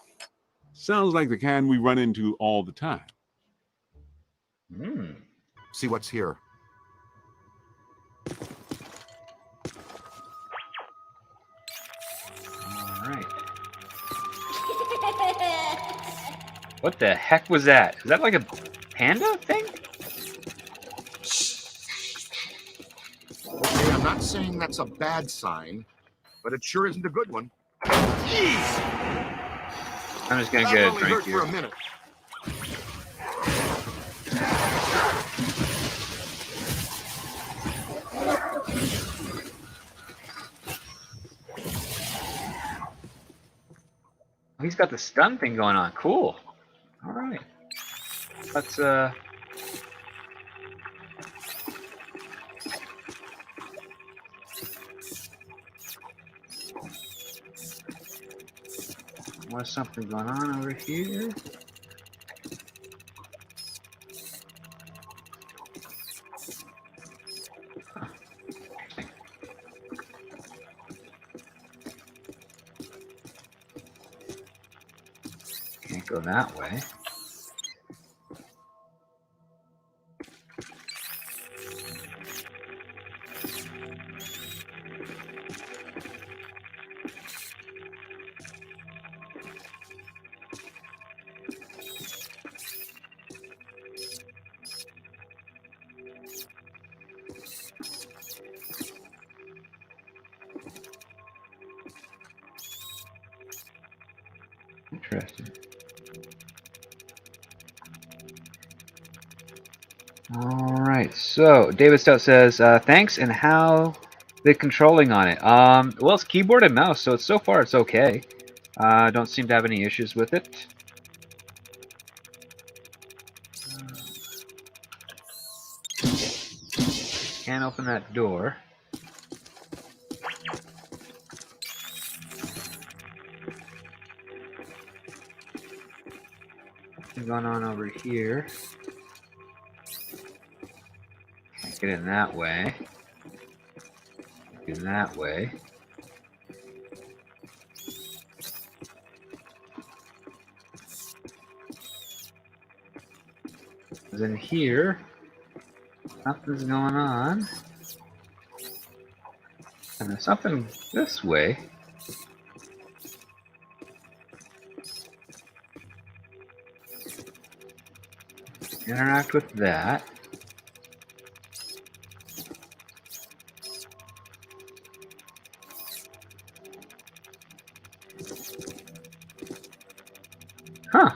Sounds like the kind we run into all the time. See what's here. All right. What the heck was that? Is that like a panda thing? Okay, I'm not saying that's a bad sign, but it sure isn't a good one. Jeez! I'm just gonna That get a only drink hurt here. for a minute. He's got the stun thing going on. Cool. All right. Let's What's something going on over here? Huh. Can't go that way. Interesting. All right. So David Stout says, "Thanks." And how the controlling on it? Well, it's keyboard and mouse, so so far it's okay. Don't seem to have any issues with it. Can't open that door. What's going on over here? Can't get in that way. Get in that way. Because in here, nothing's going on. And there's something this way. Interact with that. Huh.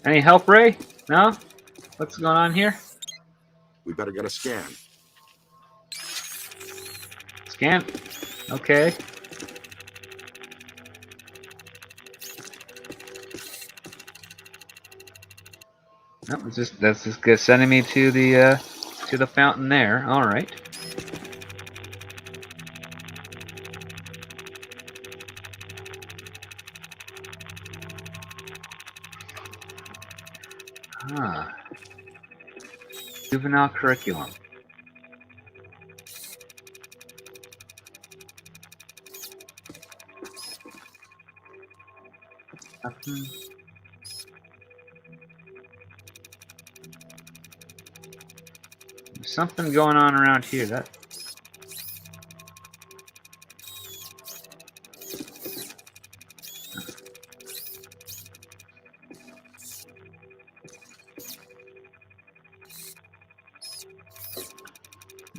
Any help, Ray? No? What's going on here? We better get a scan. Scan. Okay. No, that's just sending me to the fountain there. All right. Huh. Juvenile curriculum. Nothing. There's something going on around here. That.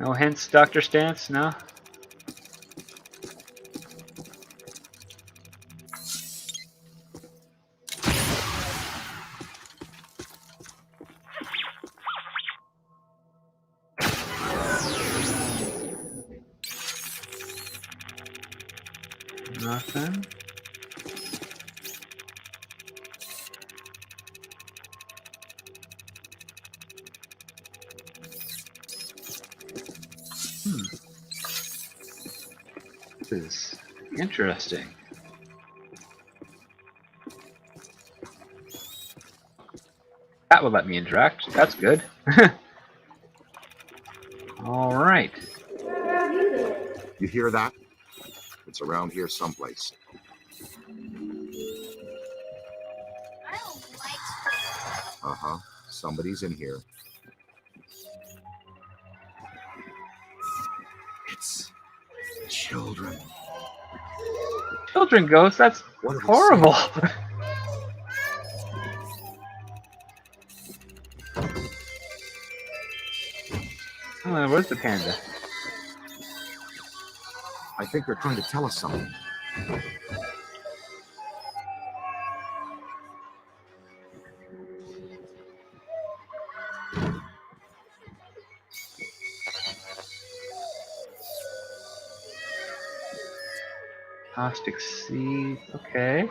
No hints, Dr. Stantz? No? Nothing. is interesting. That will let me interact. That's good. All right. You hear that? It's around here someplace. Uh-huh. Somebody's in here. It's children. Children ghosts? That's What are they horrible. Oh, where's the panda? I think they're trying to tell us something. Caustic Sea. Okay.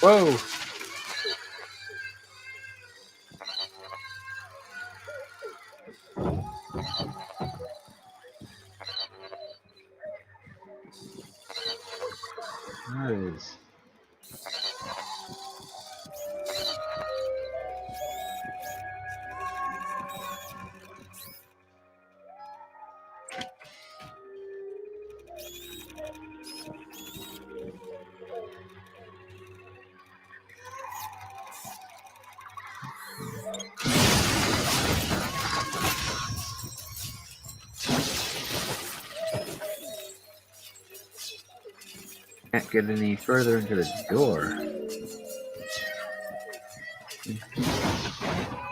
Whoa. Nice. Can't get any further into the door.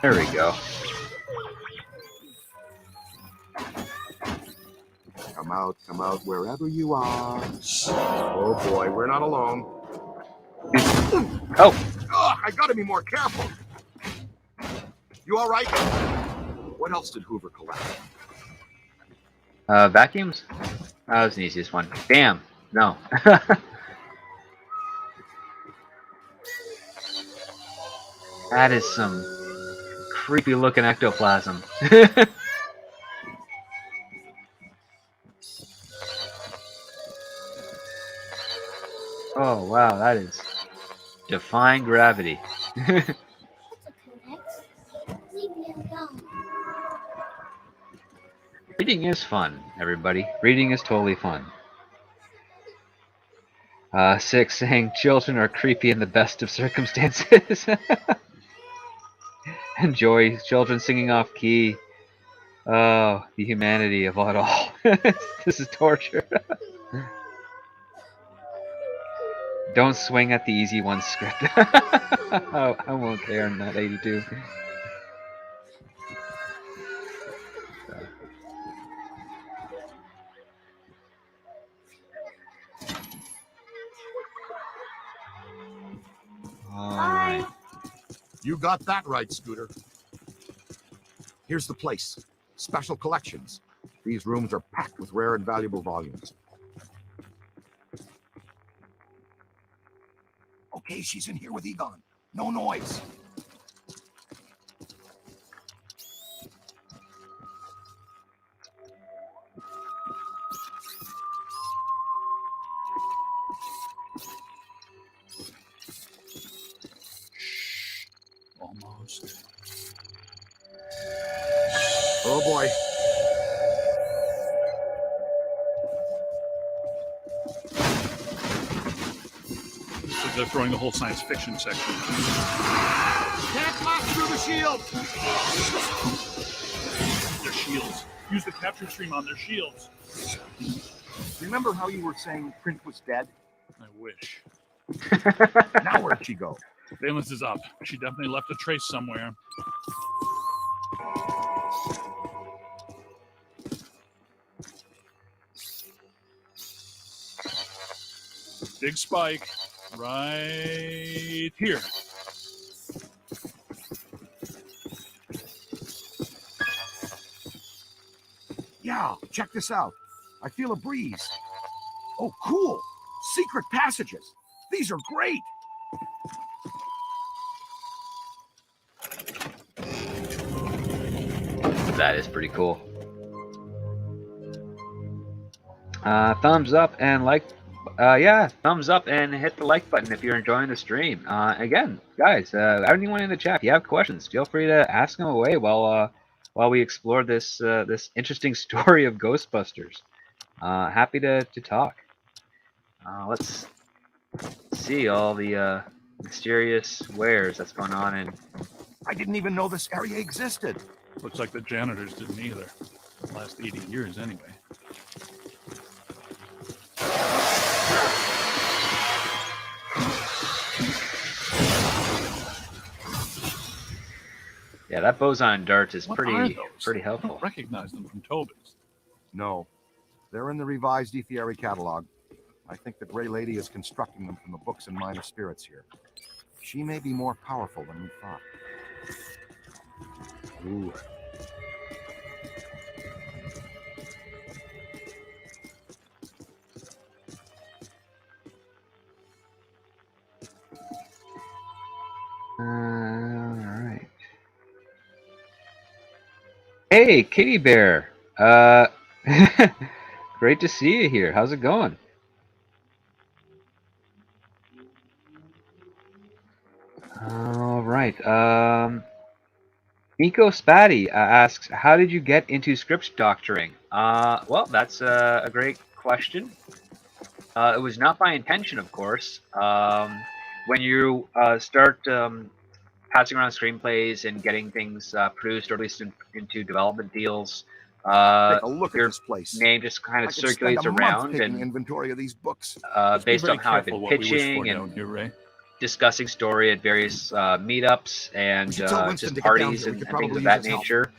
There we go. Come out, wherever you are. Oh boy, we're not alone. Oh! Ugh, I gotta be more careful. You all right? What else did Hoover collect? Vacuums? That was the easiest one. Damn. No. That is some creepy looking ectoplasm. Oh wow, that is defying gravity. Reading is fun, everybody. Reading is totally fun. 6 saying children are creepy in the best of circumstances. Enjoy children singing off key. Oh, the humanity of it all. This is torture. Don't swing at the easy one script. Oh, I won't care, I'm not 82. Alright. You got that right, Scooter. Here's the place. Special collections. These rooms are packed with rare and valuable volumes. Okay, she's in here with Egon. No noise. Almost. Oh boy. So they're throwing the whole science fiction section. Can't blast through the shield! Their shields. Use the capture stream on their shields. Remember how you were saying Print was dead? I wish. Now where'd she go? Valence is up. She definitely left a trace somewhere. Big spike right here. Yeah, check this out. I feel a breeze. Oh, cool. Secret passages. These are great. That is pretty cool. Thumbs up and like. Yeah, thumbs up and hit the like button if you're enjoying the stream. Again, guys, anyone in the chat, if you have questions, feel free to ask them away while we explore this this interesting story of Ghostbusters. Happy to talk. Let's see all the mysterious wares that's going on in. I didn't even know this area existed. Looks like the janitors didn't either. The last 80 years, anyway. Yeah, that boson dart is pretty I helpful. don't recognize them from Tobin's. No, they're in the revised Ethiary catalog. I think the Gray Lady is constructing them from the books and minor spirits here. She may be more powerful than we thought. Ooh. All right. Hey, Kitty Bear. Great to see you here. How's it going? All right. Nico Spatty asks, how did you get into script doctoring? Well, that's a great question. It was not by intention, of course. When you start passing around screenplays and getting things produced, or at least into development deals, Take a look your at this place. name just kind I of could spend circulates a month around, taking and inventory of these books. based on how I've been what we wish pitching for down and here, Ray. discussing story at various meetups and should tell Winston just to get down parties here. We and, could and things probably of that use his help. nature.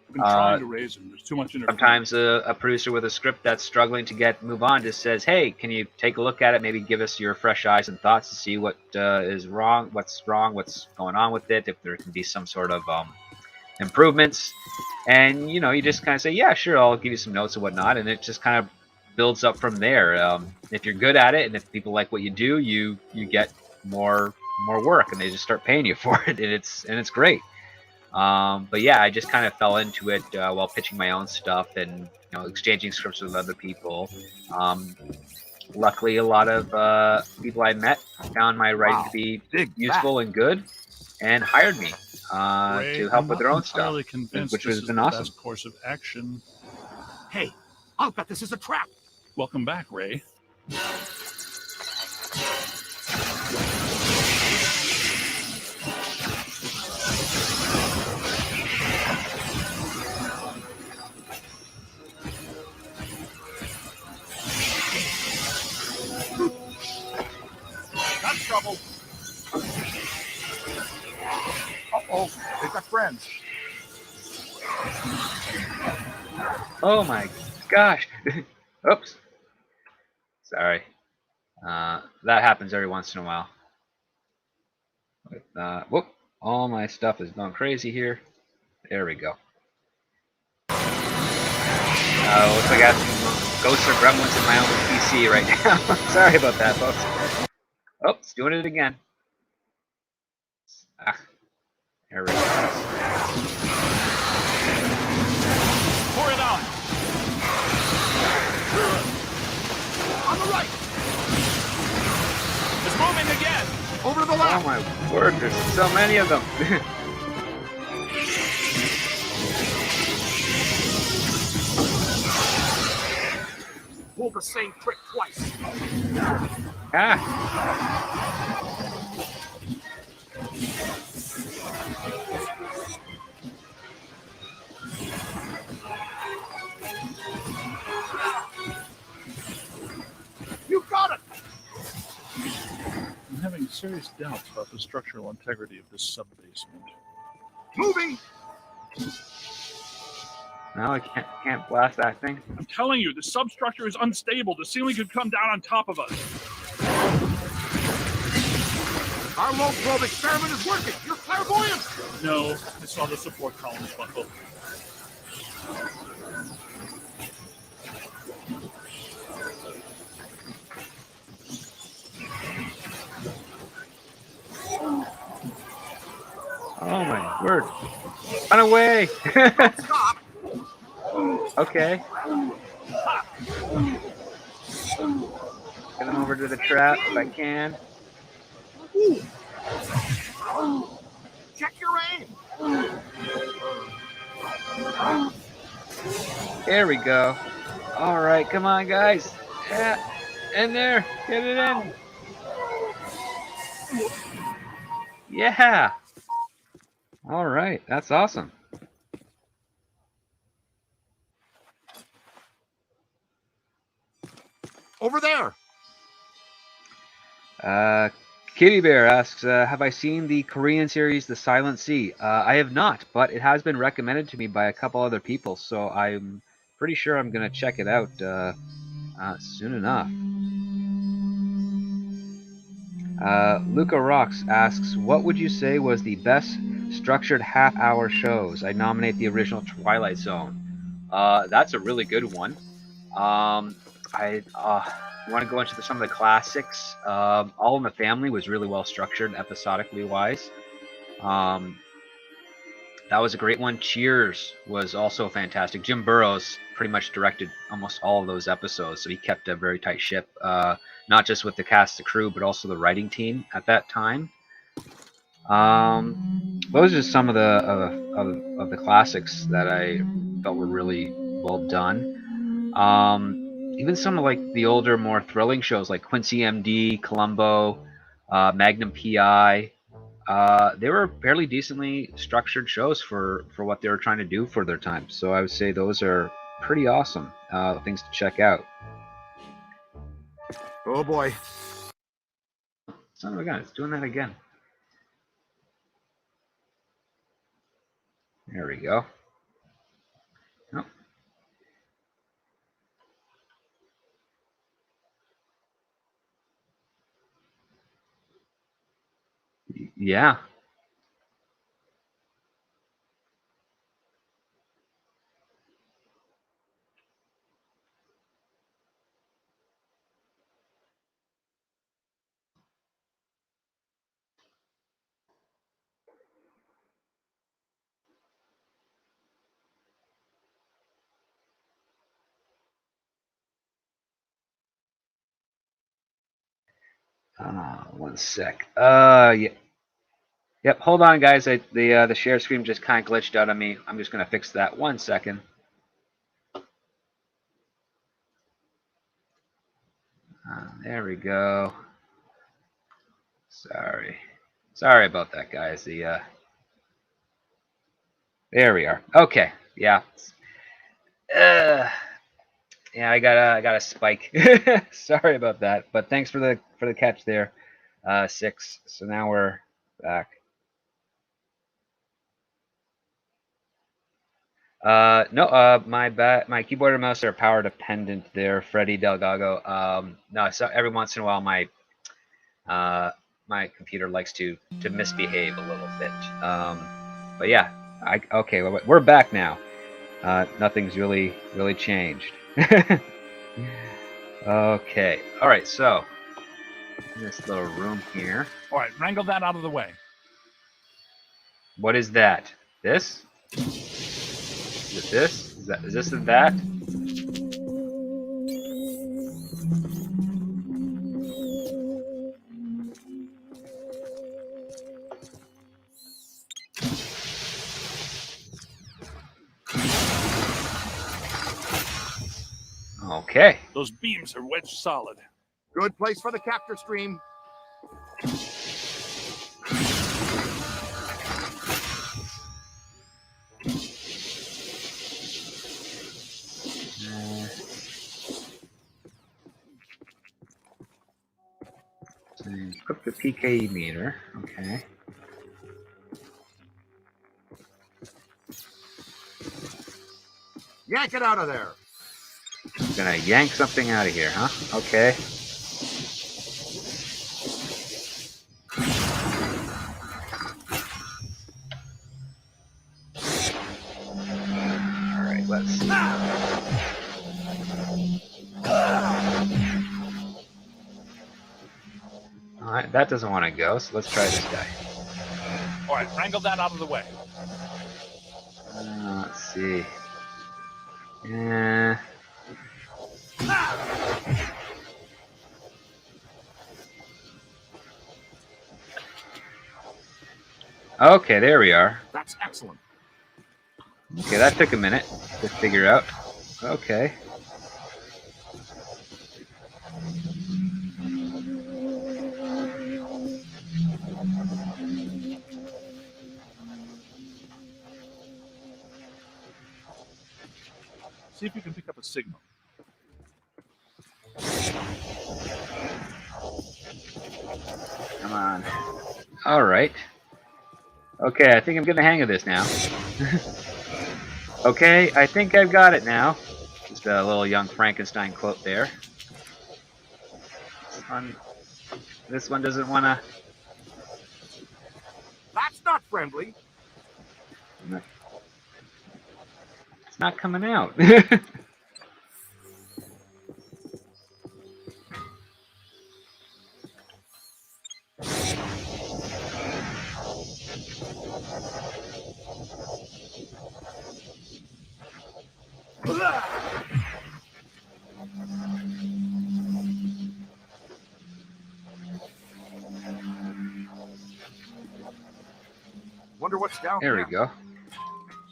I've been trying to raise him. There's too much interference. Sometimes a producer with a script that's struggling to move on just says, "Hey, can you take a look at it? Maybe give us your fresh eyes and thoughts to see what is wrong, what's going on with it. If there can be some sort of improvements." And you just kind of say, "Yeah, sure, I'll give you some notes and whatnot," and it just kind of builds up from there. If you're good at it, and if people like what you do, you get more work, and they just start paying you for it, and it's great. But yeah, I just kind of fell into it while pitching my own stuff and exchanging scripts with other people. Luckily, a lot of people I met found my writing to be useful and good, and hired me Ray, to help I'm with their not own stuff, entirely convinced which this has is been the awesome. best course of action. Hey, I'll bet this is a trap. Welcome back, Ray. Got trouble. Uh-oh, they've got friends. Oh my gosh! Oops. Sorry. That happens every once in a while. Whoop! All my stuff is going crazy here. There we go. Looks like I have some ghosts or gremlins in my own PC right now. Sorry about that, folks. Oh, it's doing it again. Ah, there we go. Pour it on. On the right. It's moving again. Over to the left. Oh my word, there's so many of them. Pull the same trick twice. Ah. You got it. I'm having serious doubts about the structural integrity of this sub-basement. Moving. No, I can't blast that thing. I'm telling you, the substructure is unstable. The ceiling could come down on top of us. Our low probe experiment is working. You're clairvoyant. No, I saw the support columns buckle. Oh my word. Run away! Stop. Okay. Get him over to the trap if I can. Check your aim. There we go. All right, come on, guys. Yeah, in there. Get it in. Yeah. All right, that's awesome. Over there. Kitty Bear asks, have I seen the Korean series The Silent Sea? I have not, but it has been recommended to me by a couple other people, so I'm pretty sure I'm going to check it out soon enough. Luca Rocks asks, what would you say was the best structured half-hour shows? I nominate the original Twilight Zone. That's a really good one. You want to go into some of the classics? All in the Family was really well structured, episodically wise. That was a great one. Cheers was also fantastic. Jim Burrows pretty much directed almost all of those episodes, so he kept a very tight ship, not just with the cast, the crew, but also the writing team at that time. Those are some of the classics that I felt were really well done. Even some of like the older, more thrilling shows like Quincy MD, Columbo, Magnum PI. They were fairly decently structured shows for what they were trying to do for their time. So I would say those are pretty awesome things to check out. Oh boy. Son of a gun, it's doing that again. There we go. Oh. Yeah. One sec. Yeah. Yep. Hold on, guys. The share screen just kind of glitched out on me. I'm just gonna fix that. 1 second. There we go. Sorry about that, guys. There we are. Okay. Yeah. Yeah, I got a spike. Sorry about that, but thanks for the catch there, 6. So now we're back. No, my keyboard and mouse are power dependent there, Freddie Delgago. No, so every once in a while my computer likes to misbehave a little bit. But yeah, okay, well, we're back now. Nothing's really changed. Okay, all right, so in this little room here. All right, wrangle that out of the way. What is that? This? Is it this? Is this and that? Okay. Those beams are wedged solid. Good place for the capture stream. Equip the PKE meter. Okay. Yank it out of there. Gonna yank something out of here, huh? Okay. Alright, let's see. Alright, that doesn't want to go, so let's try this guy. All right, wrangle that out of the way. Let's see. Okay, there we are. That's excellent. Okay, that took a minute to figure out. Okay. See if you can pick up a signal. Come on. All right. Okay, I think I'm getting the hang of this now. Okay, I think I've got it now. Just a little young Frankenstein quote there. This one doesn't want to... That's not friendly. It's not coming out. Wonder what's down there. There we go.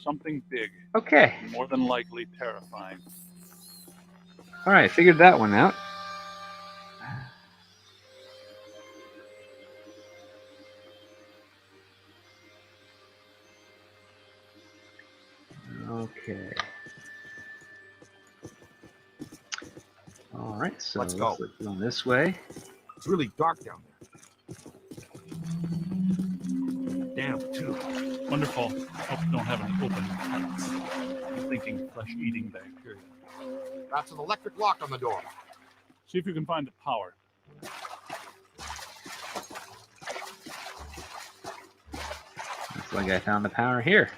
Something big. Okay. More than likely terrifying. All right, figured that one out. Okay. All right, so let's go. Going this way. It's really dark down there. Damn, too. Wonderful. Hope you don't have any open pets. I'm thinking flesh-eating bacteria. That's an electric lock on the door. See if you can find the power. Looks like I found the power here.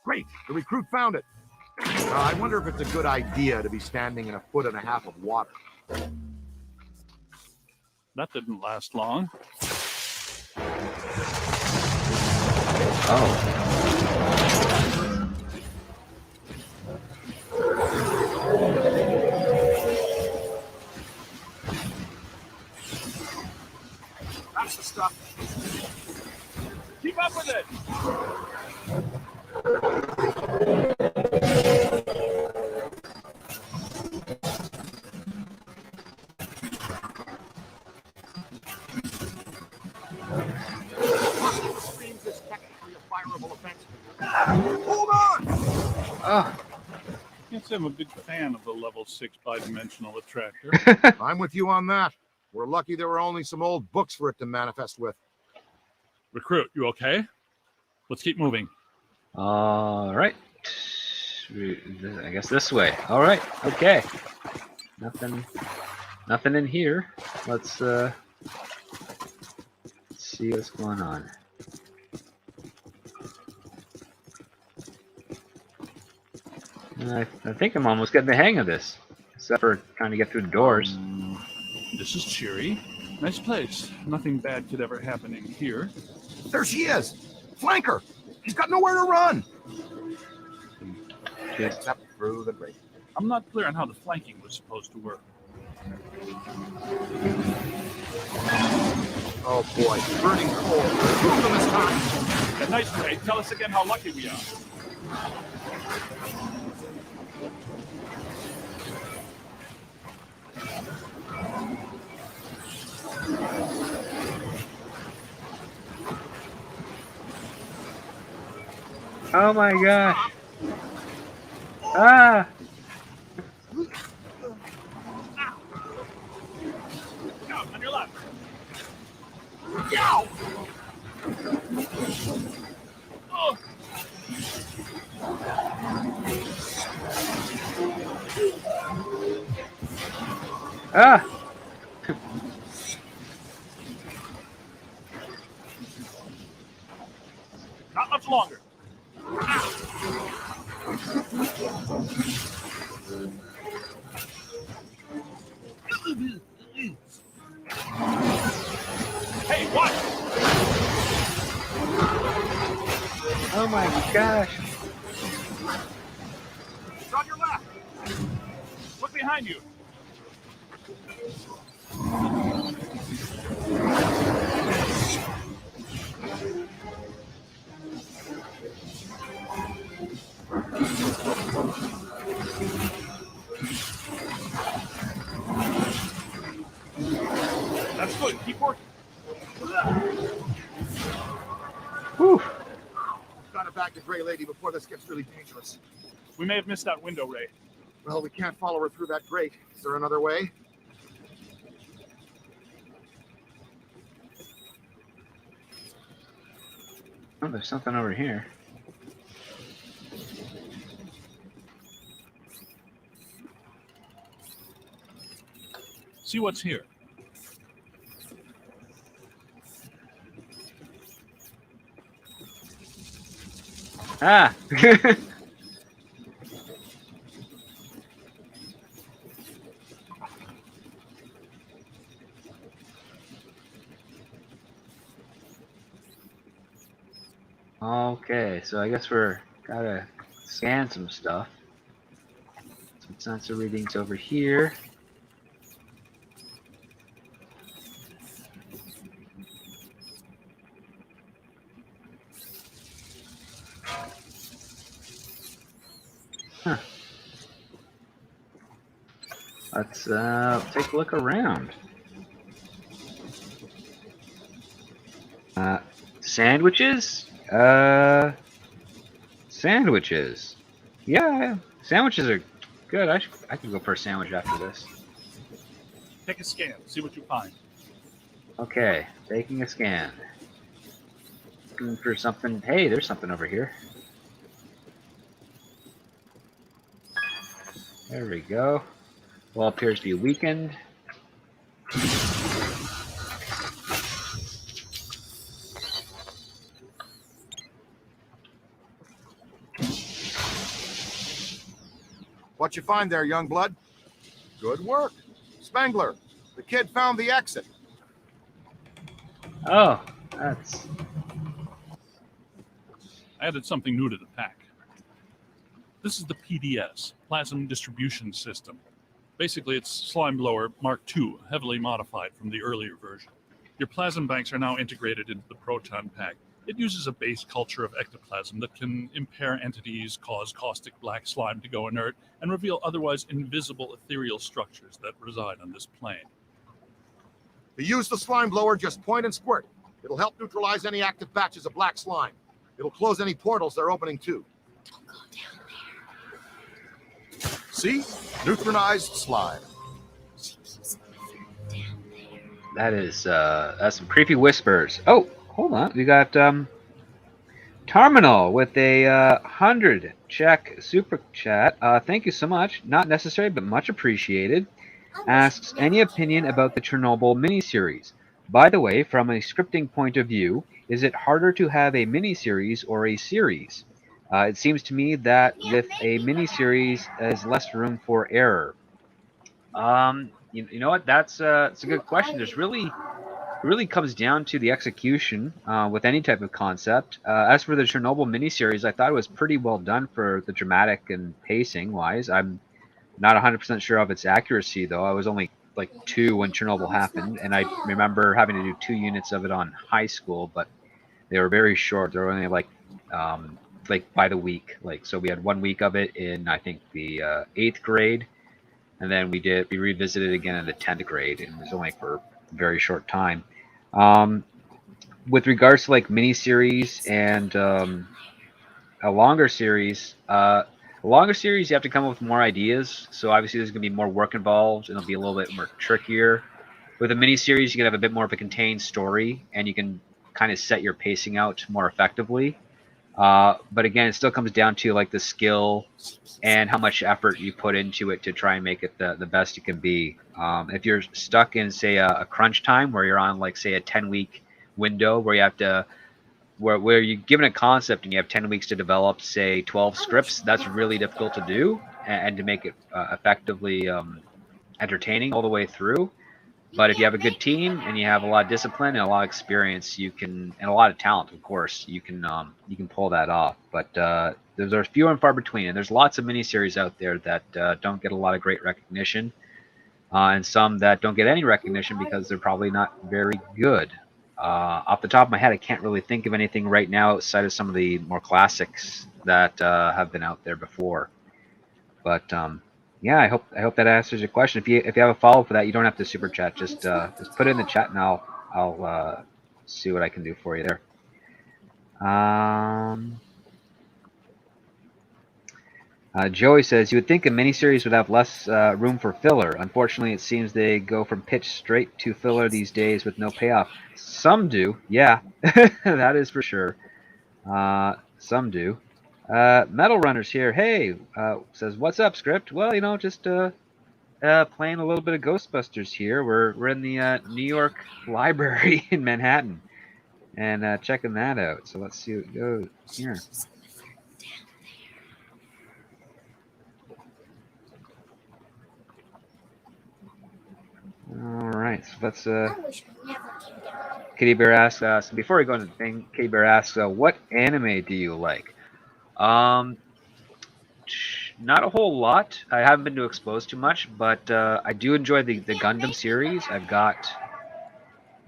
Great, the recruit found it. I wonder if it's a good idea to be standing in 1.5 feet of water. That didn't last long. Oh. That's the stuff. Keep up with it. Hold on! Oh. Can't say I'm a big fan of the level 6 bidimensional attractor. I'm with you on that. We're lucky there were only some old books for it to manifest with. Recruit, you okay? Let's keep moving. All right. I guess this way. All right. Okay. Nothing in here. Let's see what's going on. I think I'm almost getting the hang of this, except for trying to get through the doors. This is cheery. Nice place. Nothing bad could ever happen in here. There she is! Flanker! She's got nowhere to run! Except through the grate. I'm not clear on how the flanking was supposed to work. Oh boy, burning cold. Move them this time! Yeah, nice trade. Tell us again how lucky we are. Oh my gosh. Ah! Out on your left. Yow! Oh. Ah! Not much longer. Hey, what? Oh my gosh. behind you. That's good. Keep working. Whew. Gotta back the Gray Lady before this gets really dangerous. We may have missed that window, Ray. Well, we can't follow her through that grate. Is there another way? Oh, there's something over here. See what's here. Ah! Okay, so I guess we're gotta scan some stuff. Some sensor readings over here. Huh. Let's take a look around. Sandwiches? Sandwiches. Yeah, sandwiches are good. I could go for a sandwich after this. Take a scan. See what you find. Okay, taking a scan. Looking for something. Hey, there's something over here. There we go. Well, appears to be weakened. What you find there, young blood? Good work. Spangler, the kid found the exit. Oh, that's... I added something new to the pack. This is the PDS, Plasm Distribution System. Basically, it's Slime Blower Mark II, heavily modified from the earlier version. Your plasm banks are now integrated into the proton pack. It uses a base culture of ectoplasm that can impair entities, cause caustic black slime to go inert, and reveal otherwise invisible ethereal structures that reside on this plane. To use the slime blower, just point and squirt. It'll help neutralize any active batches of black slime. It'll close any portals they're opening too. Don't go down there. See? Neutralized slime. She keeps moving down there. That is, that's some creepy whispers. Oh, hold on. We got, Terminal with a 100 check super chat. Thank you so much. Not necessary, but much appreciated. Asks, any opinion about the Chernobyl miniseries? By the way, from a scripting point of view, is it harder to have a miniseries or a series? It seems to me that with a miniseries, there's less room for error. You know what? It's a good question. There's really comes down to the execution with any type of concept. As for the Chernobyl miniseries, I thought it was pretty well done for the dramatic and pacing wise. I'm not 100% sure of its accuracy though. I was only like 2 when Chernobyl happened, and I remember having to do 2 units of it on high school, but they were very short. They were only like by the week. Like, so we had 1 week of it in, I think, the 8th grade, and then we revisited again in the 10th grade, and it was only for a very short time. With regards to like miniseries and a longer series, you have to come up with more ideas. So obviously there's going to be more work involved, and it'll be a little bit more trickier. With a miniseries, you can have a bit more of a contained story, and you can kind of set your pacing out more effectively. But again, it still comes down to like the skill and how much effort you put into it to try and make it the best it can be. If you're stuck in, say, a crunch time where you're on, like, say, a 10-week window where you have to, where you're given a concept and you have 10 weeks to develop, say, 12 scripts, that's really difficult to do, and to make it effectively entertaining all the way through. But if you have a good team and you have a lot of discipline and a lot of experience, you can, and a lot of talent, of course, you can pull that off. But those are few and far between, and there's lots of miniseries out there that don't get a lot of great recognition, and some that don't get any recognition because they're probably not very good. Off the top of my head, I can't really think of anything right now outside of some of the more classics that have been out there before. But yeah, I hope that answers your question. If you have a follow up for that, you don't have to super chat. Just put it in the chat, and I'll see what I can do for you there. Joey says, you would think a miniseries would have less room for filler. Unfortunately, it seems they go from pitch straight to filler these days with no payoff. Some do, yeah, that is for sure. Some do. Metal Runner's here. Hey, says, what's up, Script? Well, just playing a little bit of Ghostbusters here. We're in the New York Library in Manhattan, and checking that out. So let's see what goes here. All right, so let's. Kitty Bear asks. So before we go into the thing, Kitty Bear asks, "What anime do you like?" Not a whole lot. I haven't been exposed to much, but I do enjoy the Gundam series. I've got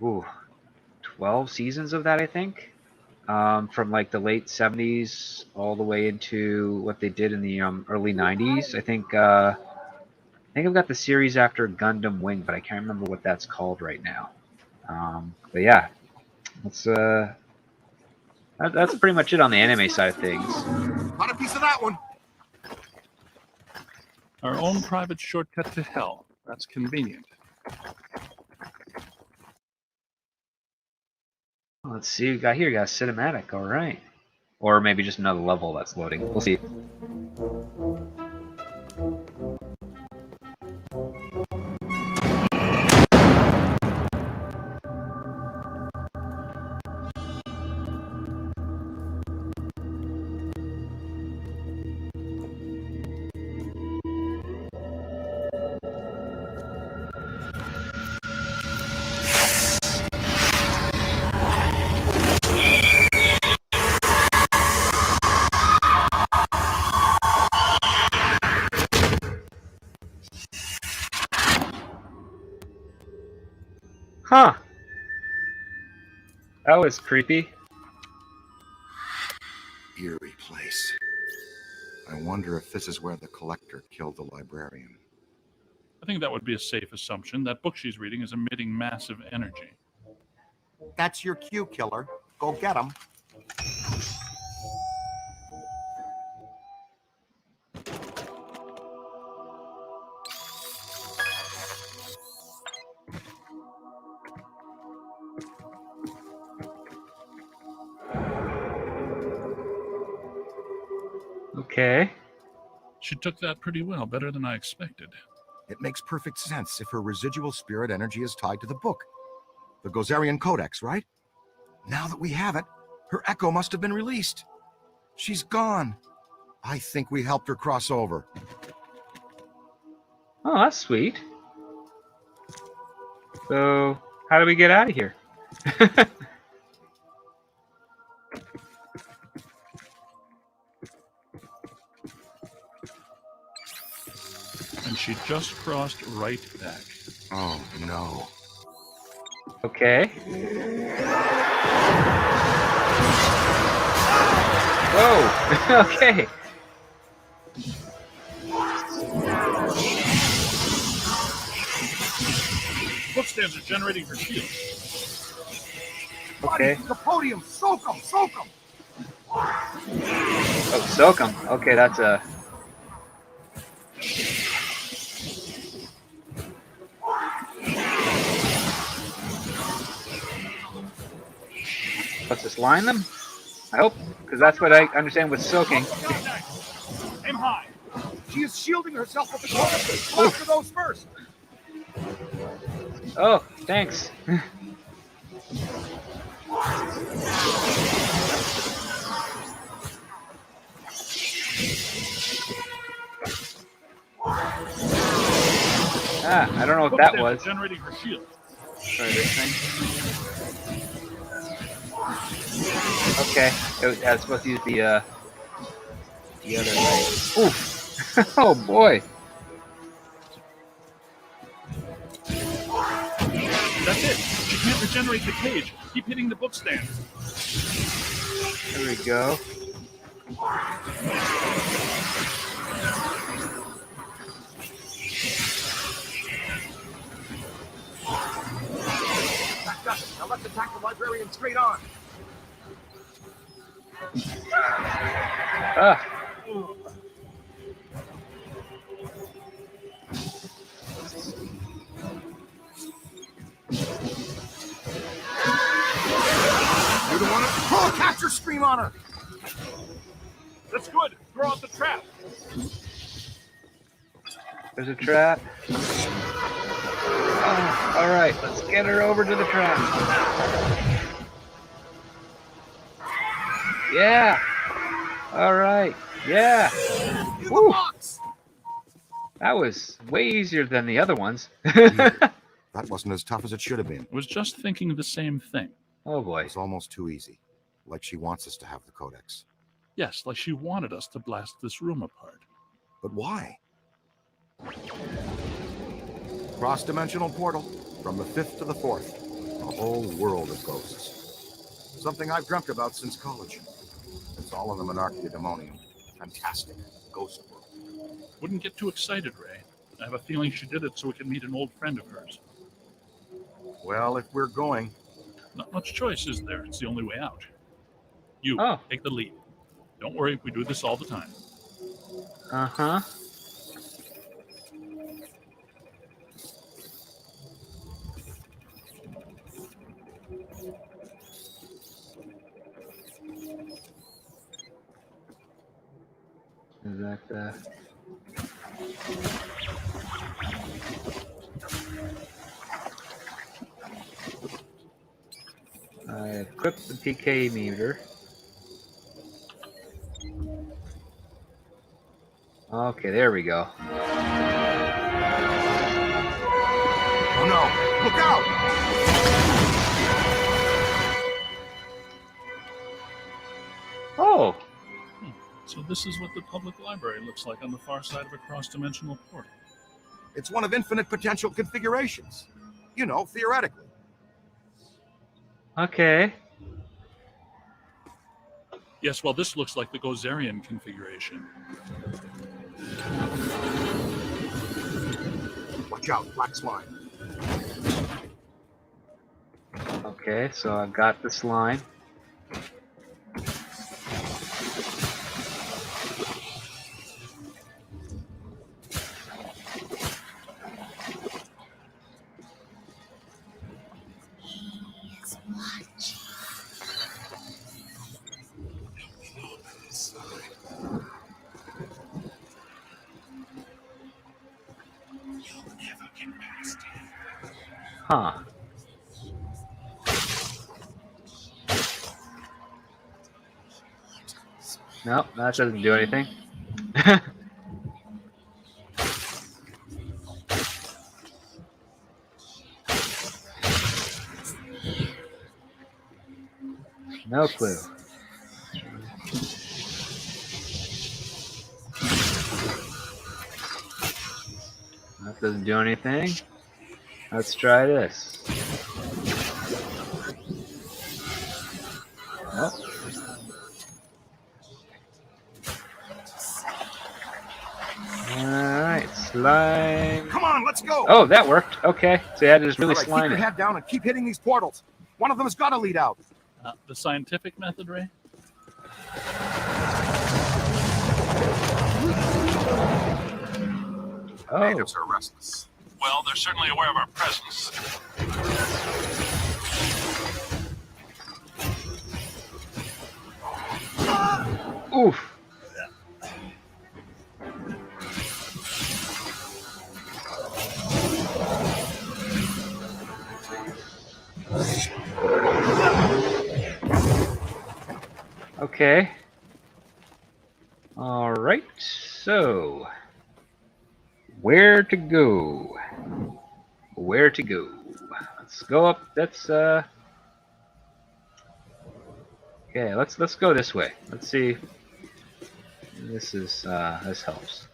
12 seasons of that, I think, from like the late 70s all the way into what they did in the early 90s. I think I've got the series after Gundam Wing, but I can't remember what that's called right now. But yeah, that's pretty much it on the anime side of things. Got a piece of that one. Our own private shortcut to hell. That's convenient. Let's see what we got here. We got a cinematic, all right. Or maybe just another level that's loading. We'll see. Huh. That was creepy. Eerie place. I wonder if this is where the collector killed the librarian. I think that would be a safe assumption. That book she's reading is emitting massive energy. That's your cue, killer. Go get him. Okay. She took that pretty well, better than I expected. It makes perfect sense if her residual spirit energy is tied to the book. The Gozerian Codex, right? Now that we have it, her echo must have been released. She's gone. I think we helped her cross over. Oh, that's sweet. So, how do we get out of here? And she just crossed right back. Oh, no. Okay. Whoa! Okay. Bookstands are generating her shield. Okay. The podium! Soak him! Soak him! Oh, soak 'em. Okay, that's a... Let's just line them? I hope, because that's what I understand with soaking. Aim high! She is shielding herself with the codex. Go after those first! Oh, thanks. I don't know what Book that stamp was. is generating her shield. Try this thing. Okay, I was supposed to use the other leg. Oof! Oh boy! That's it. She can't regenerate the cage. Keep hitting the book stand. There we go. Now let's attack the librarian straight on. Ah. You're the one to pull a capture scream on her. That's good. Throw out the trap. There's a trap. Oh, all right, let's get her over to the trap. Yeah. All right. Yeah. Woo. That was way easier than the other ones. That wasn't as tough as it should have been. I was just thinking the same thing. Oh boy. It's almost too easy. Like she wants us to have the codex. Yes, like she wanted us to blast this room apart. But why? Cross-dimensional portal from the 5th to the 4th. A whole world of ghosts. Something I've dreamt about since college. It's all in the Monarchia Demonium. Fantastic ghost world. Wouldn't get too excited, Ray. I have a feeling she did it so we can meet an old friend of hers. Well, if we're going... Not much choice, is there? It's the only way out. You, take the lead. Don't worry, we do this all the time. Uh-huh. Is that I equipped the PK meter. Okay, there we go. Oh no! Look out! Oh! So this is what the public library looks like on the far side of a cross-dimensional portal. It's one of infinite potential configurations. You know, theoretically. Okay. Yes, well, this looks like the Gozerian configuration. Watch out, black slime. Okay, so I've got this line. Huh. Nope, that doesn't do anything. No clue. That doesn't do anything. Let's try this. Nope. Alright, slime. Come on, let's go! Oh, that worked. Okay, so yeah, just really All right, keep slimy. your head down and keep hitting these portals. One of them has got to lead out. The scientific method, Ray? Oh. Natives are restless. Well, they're certainly aware of our presence. Oof. Okay. All right. So Where to go? Where to go? Let's go up. Let's okay. Let's go this way. Let's see. This helps.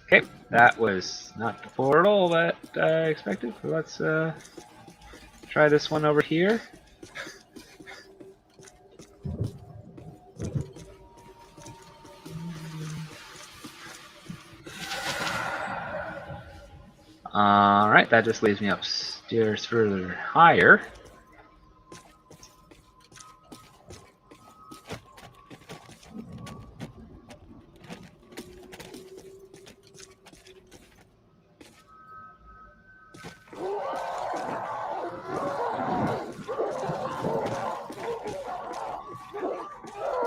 Okay, that was not the portal that I expected. So let's try this one over here. Alright, that just leaves me upstairs further higher.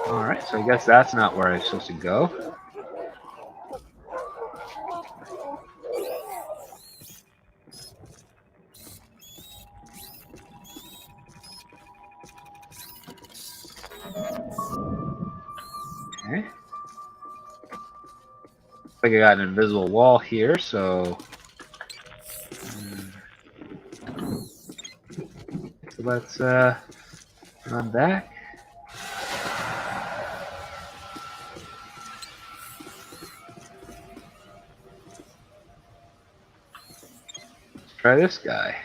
Alright, so I guess that's not where I'm supposed to go. Okay. Looks like I got an invisible wall here, so let's run back. Let's try this guy.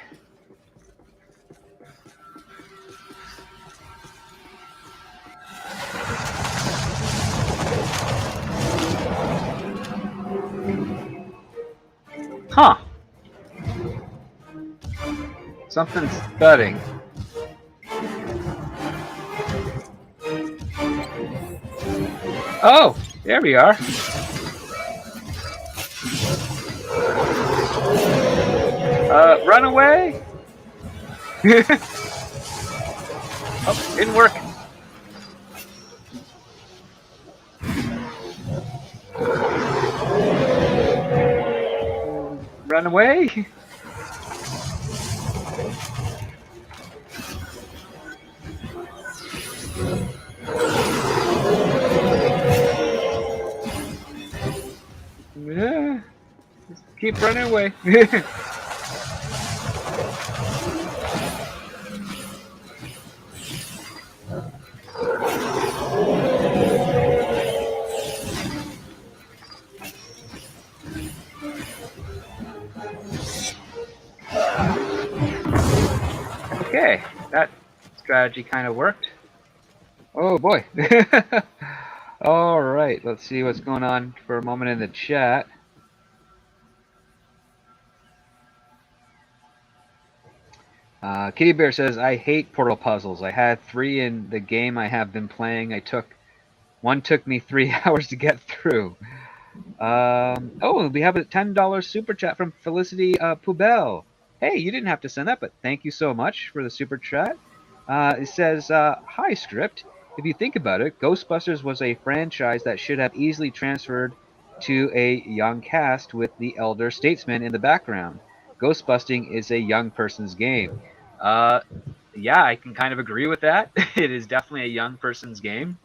Huh. Something's thudding. Oh, there we are. Run away. Oh, didn't work. Run away. Yeah, just keep running away. Okay, that strategy kind of worked. Oh boy. All right, let's see what's going on for a moment in the chat. Kitty Bear says, I hate portal puzzles. I had 3 in the game I have been playing. One took me 3 hours to get through. Oh, we have a $10 super chat from Felicity Poubelle. Hey, you didn't have to send that, but thank you so much for the super chat. It says, hi, Script. If you think about it, Ghostbusters was a franchise that should have easily transferred to a young cast with the elder statesman in the background. Ghostbusting is a young person's game. Yeah, I can kind of agree with that. It is definitely a young person's game.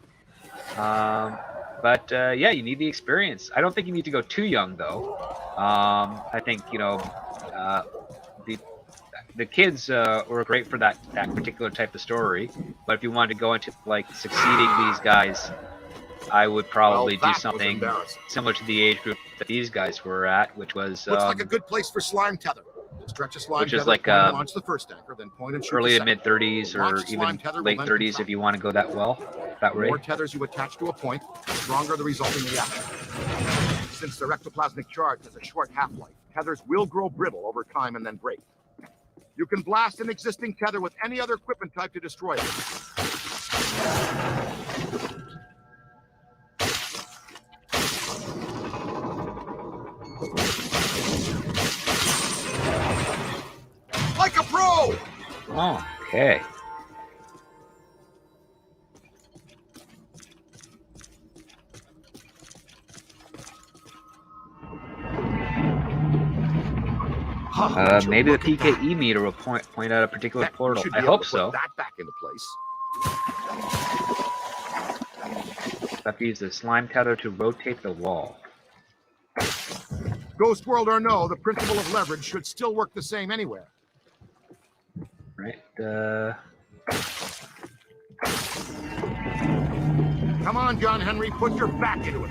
But yeah, you need the experience. I don't think you need to go too young, though. I think, you know, the kids were great for that particular type of story. But if you wanted to go into, like, succeeding these guys, I would probably do something similar to the age group that these guys were at, which was... Looks like a good place for slime tether. Stretch a slime which is tether, like launch the first anchor, then point and shoot early the to mid 30s or even late 30s if you want to go that The more tethers you attach to a point, the stronger the resulting reaction. Since their ectoplasmic charge has a short half-life, tethers will grow brittle over time and then break. You can blast an existing tether with any other equipment type to destroy it. Like a pro! Oh, okay. Maybe the PKE meter will point out a particular portal. I hope so. That back into place. I have to use the slime tether to rotate the wall. Ghost world or no, the principle of leverage should still work the same anywhere. Right. Come on, John Henry, put your back into it.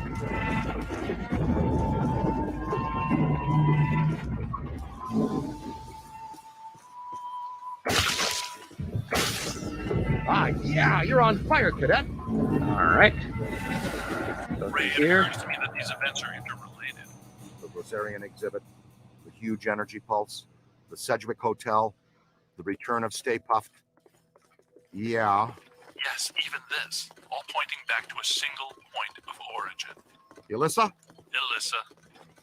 Yeah, you're on fire, cadet. All right. Ray, it Here. occurs to me that these events are interrelated. The Gozerian exhibit, the huge energy pulse, the Sedgwick Hotel, the return of Stay Puft. Yeah. Yes, even this, all pointing back to a single point of origin. Alyssa? Alyssa.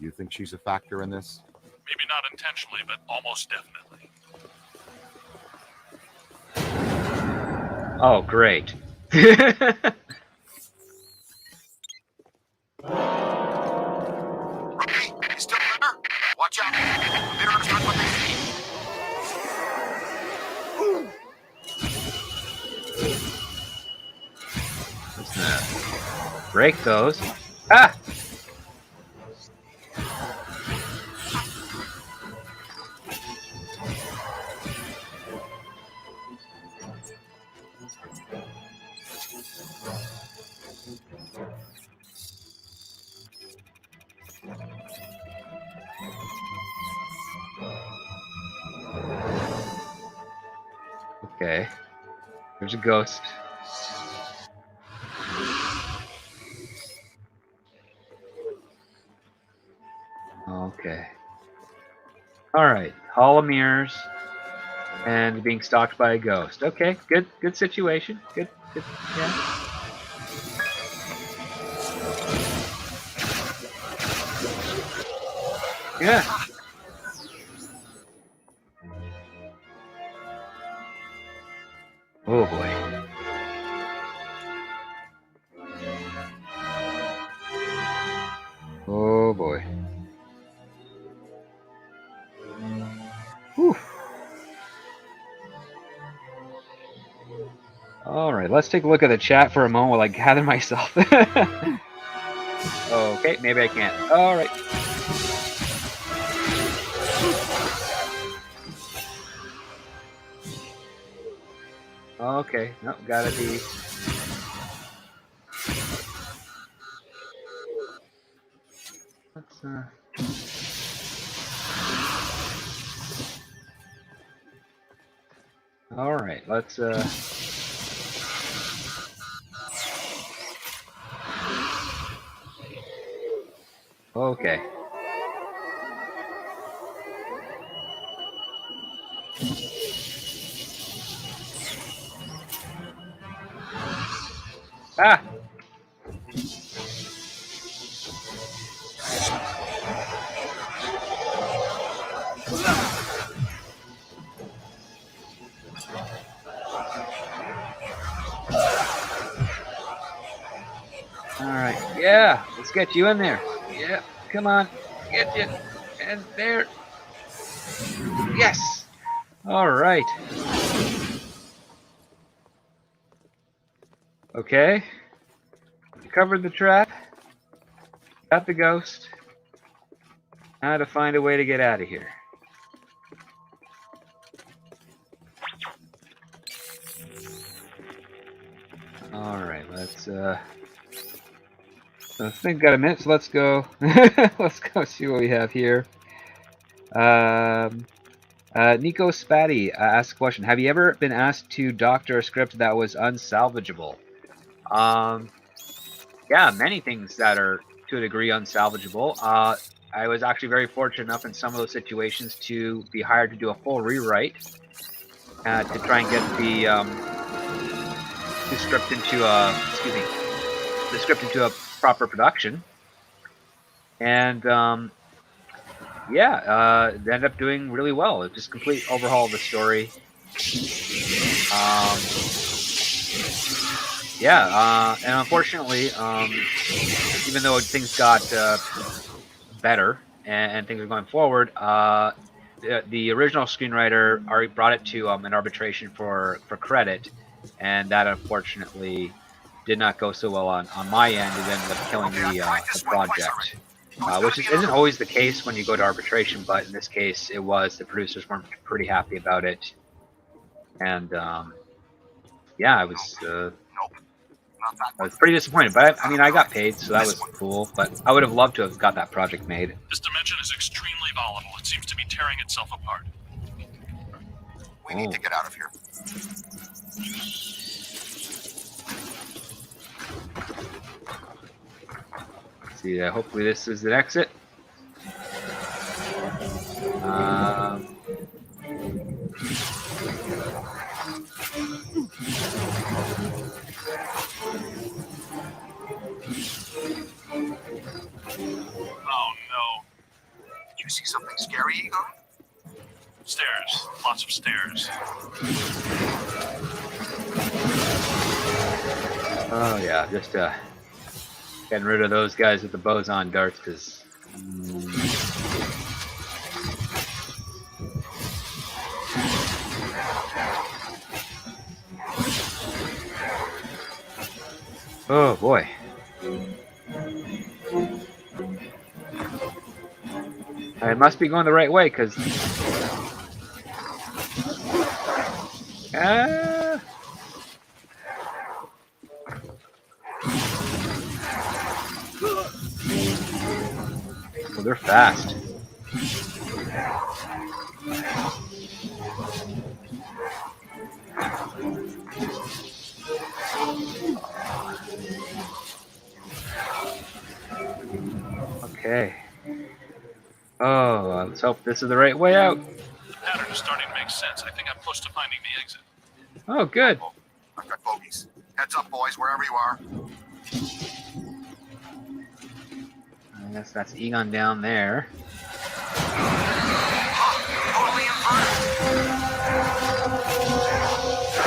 You think she's a factor in this? Maybe not intentionally, but almost definitely. Oh, great. He's still there? Watch out. The mirrors aren't what they seem. Let's not break those. Ah! Okay. There's a ghost. Okay. Alright. Hall of Mirrors. And being stalked by a ghost. Okay, good situation. Good, yeah. Yeah. Oh boy. Oh boy. Whew. All right, let's take a look at the chat for a moment while I gather myself. Okay, maybe I can't. All right. Okay, no, gotta be. Let's all right, let's okay. Ah! Alright, yeah, let's get you in there. Yeah, come on, get you. And there. Yes! Alright. Okay. Covered the trap. Got the ghost. Now to find a way to get out of here. Alright, let's I think got a minute, so let's go. Let's go see what we have here. Nico Spatty asked a question. Have you ever been asked to doctor a script that was unsalvageable? Yeah, many things that are to a degree unsalvageable. I was actually very fortunate enough in some of those situations to be hired to do a full rewrite to try and get the script into a proper production, and yeah, it ended up doing really well. It just complete overhaul of the story. Yeah, and unfortunately, even though things got better and things are going forward, the original screenwriter already brought it to an arbitration for credit, and that unfortunately did not go so well on my end. It ended up killing the project. which isn't always the case when you go to arbitration, but in this case it was. The producers weren't pretty happy about it, and yeah, I was pretty disappointed. But I mean, I got paid, so that was cool. But I would have loved to have got that project made. This dimension is extremely volatile. It seems to be tearing itself apart. We need to get out of here. Let's see, hopefully this is an exit. Oh no. You see something scary, Egon? Stairs. Lots of stairs. Oh yeah, just getting rid of those guys with the boson darts, because oh boy. I must be going the right way, because well, they're fast. Okay. Oh, let's hope this is the right way out. The pattern is starting to make sense. I think I'm close to finding the exit. Oh, good. I've got bogeys. Heads up, boys, wherever you are. I guess that's Egon down there. Totally inverted.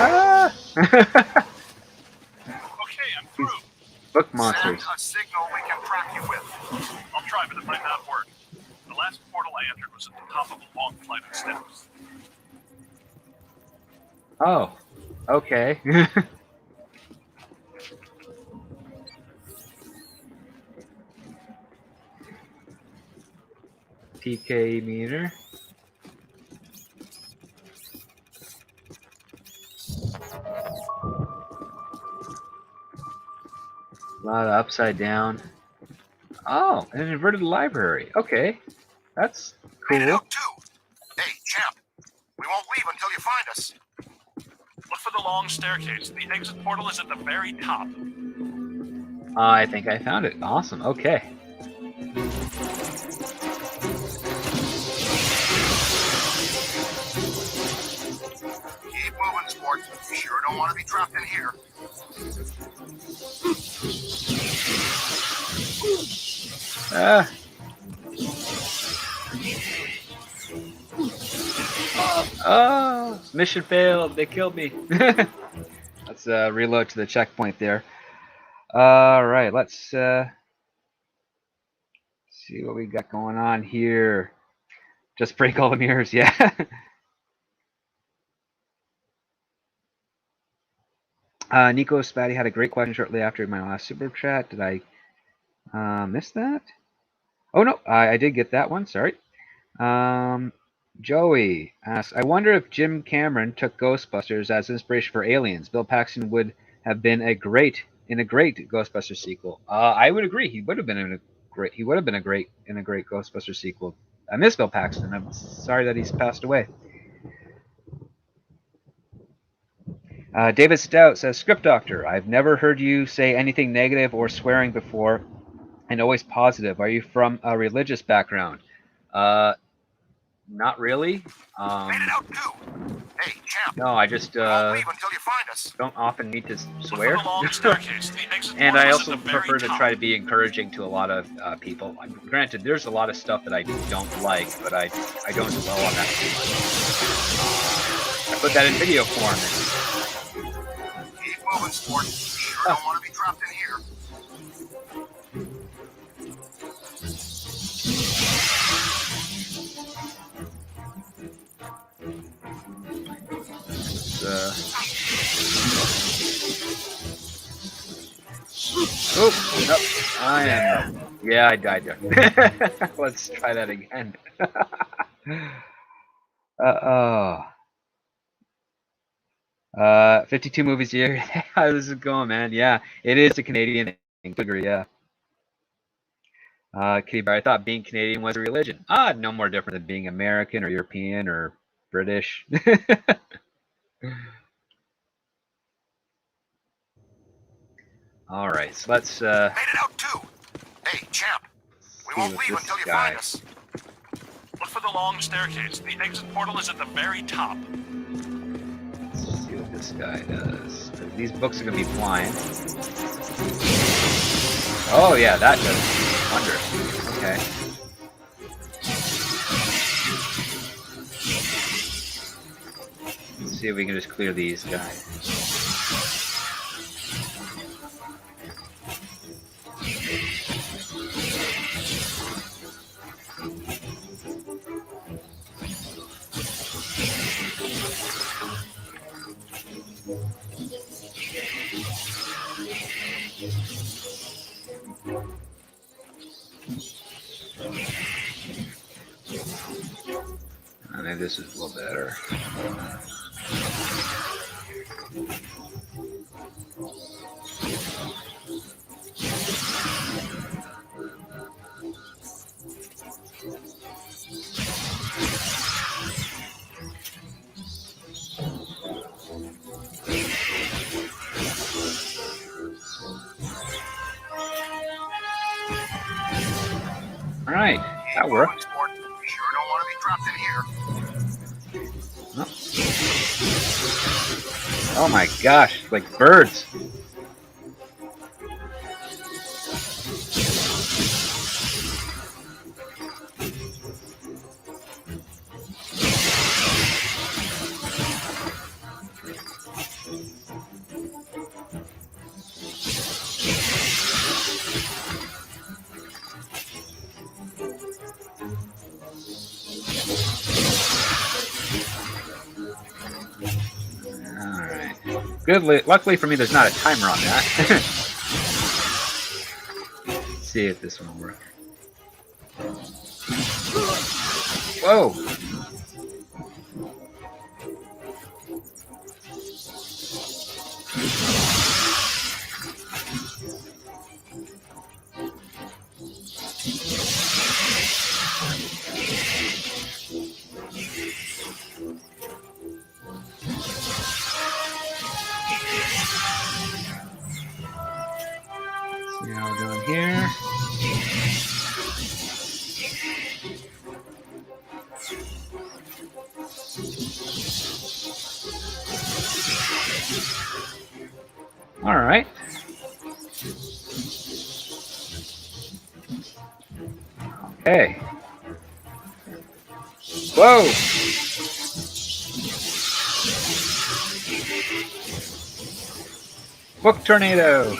Ah! Okay, I'm through. Book monsters. Send a signal we can track you with. I'll try, but it might not work. The last portal I entered was at the top of a long flight of steps. Oh, okay. PK meter. A lot of upside down. Oh, an inverted library. Okay, that's Made it cool. out too. Hey, champ. We won't leave until you find us. Look for the long staircase. The exit portal is at the very top. I think I found it. Awesome. Okay. Keep moving, sport. You sure don't want to be trapped in here. Ah. Oh, mission failed. They killed me. Let's reload to the checkpoint there. All right, let's see what we got going on here. Just break all the mirrors, yeah. Nico Spatty had a great question shortly after my last super chat. Did I miss that? Oh no, I did get that one. Sorry. Joey asks, I wonder if Jim Cameron took Ghostbusters as inspiration for Aliens. Bill Paxton would have been a great Ghostbusters sequel. I would agree. He would have been in a great Ghostbusters sequel. I miss Bill Paxton. I'm sorry that he's passed away. David Stout says, Script Doctor, I've never heard you say anything negative or swearing before, and always positive. Are you from a religious background? Not really. Made it out too. Hey, champ. No, I just We won't leave until you find us. don't often need to swear. Look for the long staircase. The exit And portal I is also at the very prefer to top. try to be encouraging to a lot of people. Granted, there's a lot of stuff that I don't like, but I don't dwell on that too much. I put that in video form. Keep moving, sport. You sure don't want to be trapped in here. Oh, no, I am Yeah, I died there. Let's try that again. 52 movies a year. How this is going, man? Yeah, it is a Canadian thing. I agree, yeah. Kitty Bear, I thought being Canadian was a religion. No more different than being American or European or British. All right, so let's Made it out too. Hey, champ. We see won't what leave this until you guy. find us. Look for the long staircase. The exit portal is at the very top. Let's see what this guy does. These books are gonna be flying. Oh yeah, that does wonders. Okay. Let's see if we can just clear these guys. I think this is a little better. All right, that worked. Sure don't want to be dropped in here. Oh my gosh, like birds. Alright. Luckily for me, there's not a timer on that. Let's see if this one works. Whoa! See how we're doing here. All right. Okay. Whoa! Book tornado!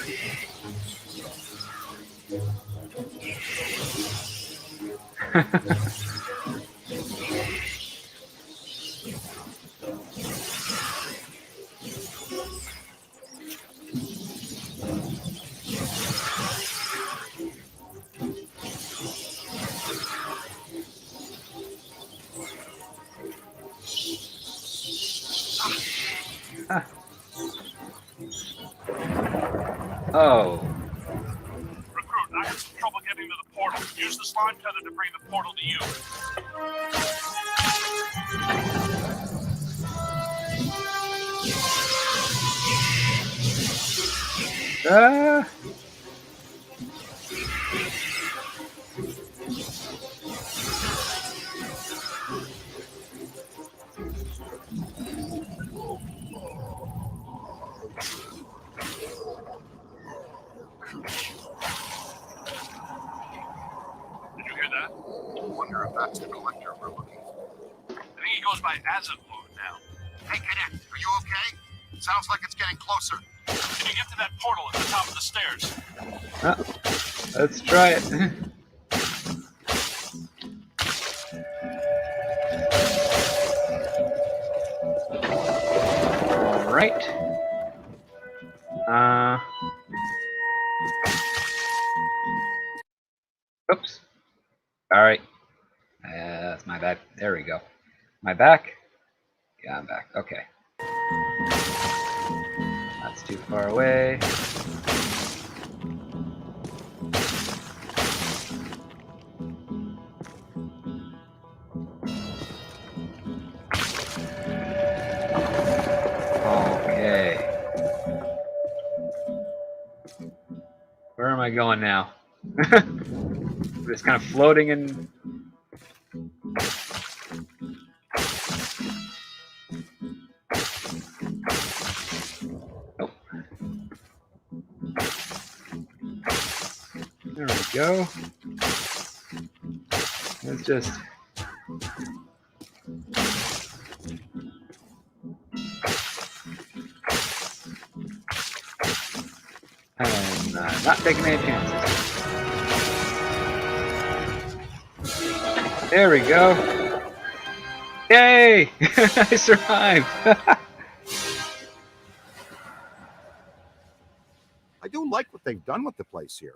Oh. Recruit, I have some trouble getting to the portal. Use the slime tether to bring the portal to you. Did you hear that? Wonder if that's the collector we're looking for. I think he goes by Azimuth now. Hey, Cadet, are you okay? Sounds like it's getting closer. Can you get to that portal at the top of the stairs? Let's try it. All right. I back? Yeah, I'm back. Okay. That's too far away. Okay. Where am I going now? Just kind of floating in. Oh. There we go. Let's just. And not taking any chances. There we go. Yay! I survived. I do like what they've done with the place here,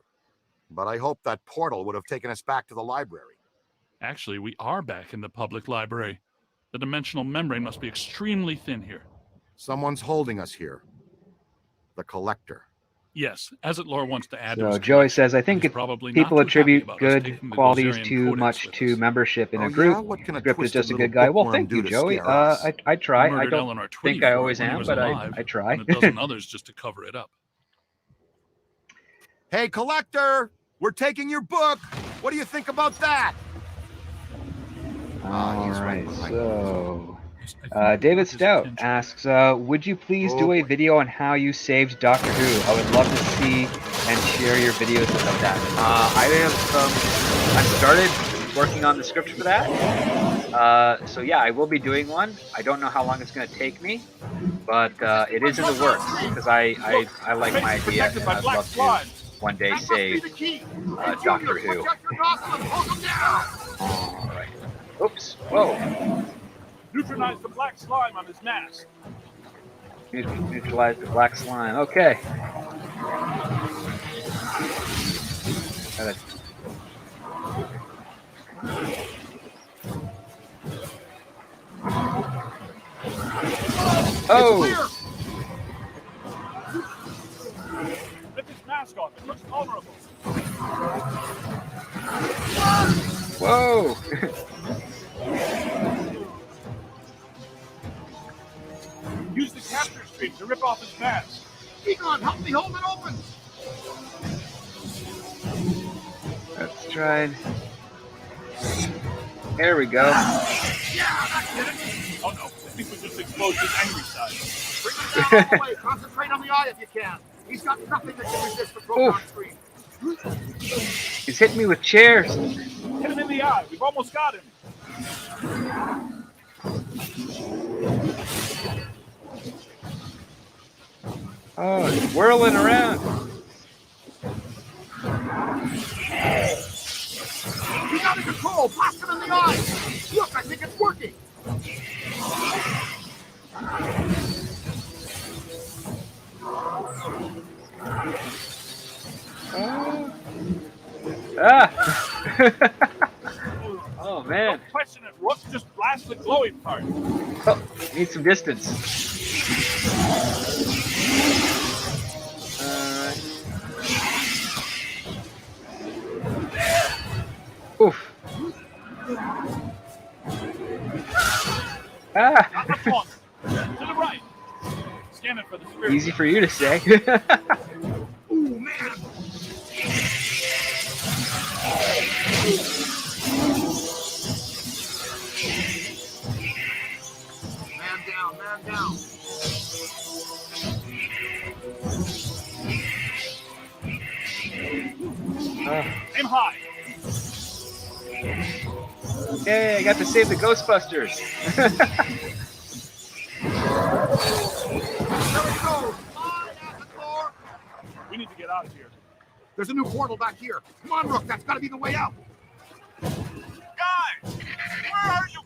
but I hope that portal would have taken us back to the library. Actually, we are back in the public library. The dimensional membrane must be extremely thin here. Someone's holding us here. The Collector. Yes, Azetlor wants to add to So his Joey says, I think if probably people not too happy attribute about us good taking the qualities Gozerian too Codex much with to us. membership in Oh, a group, yeah? What can a Script is twisted just a little good guy. Well, bookworm thank do you, to Joey. scare us? I try. I Murdered don't Eleanor think Tweedy I for it always when he am, was but alive, I try. and a dozen others just to cover it up. Hey, Collector! We're taking your book! What do you think about that? All he's right, behind so I think David his Stout attention. asks, would you please Oh, do a boy. video on how you saved Doctor Who? I would love to see and share your videos of that. I started working on the script for that. So yeah, I will be doing one. I don't know how long it's going to take me, but it is in the works because I like my idea and I'd love to one day save Doctor Who. All right. Oops. Whoa. Neutralize the black slime on his mask. Neutralize the black slime. Okay. Oh! Rip his mask off. It looks vulnerable. Whoa! Use the capture stream to rip off his mask. Egon, help me hold it open! Let's try it. There we go. Yeah, that did it! Oh no, I think we just exposed his angry side. Bring him down all the way. Concentrate on the eye if you can. He's got nothing that can resist the proton stream. He's hitting me with chairs. Hit him in the eye. We've almost got him. Oh, he's whirling around. He's out of control. Blast him in the eye. Look, I think it's working. Oh man. Don't question it, Rook. Just blast the glowing part. Oh, need some distance. Oof. Not much longer. To the right. Scan it for the spirit. Easy for you to say. Ooh, man. Man down, man down. Aim high. Yay, I got to save the Ghostbusters. There we go. We need to get out of here. There's a new portal back here. Come on, Rook. That's got to be the way out. Guys! Where are you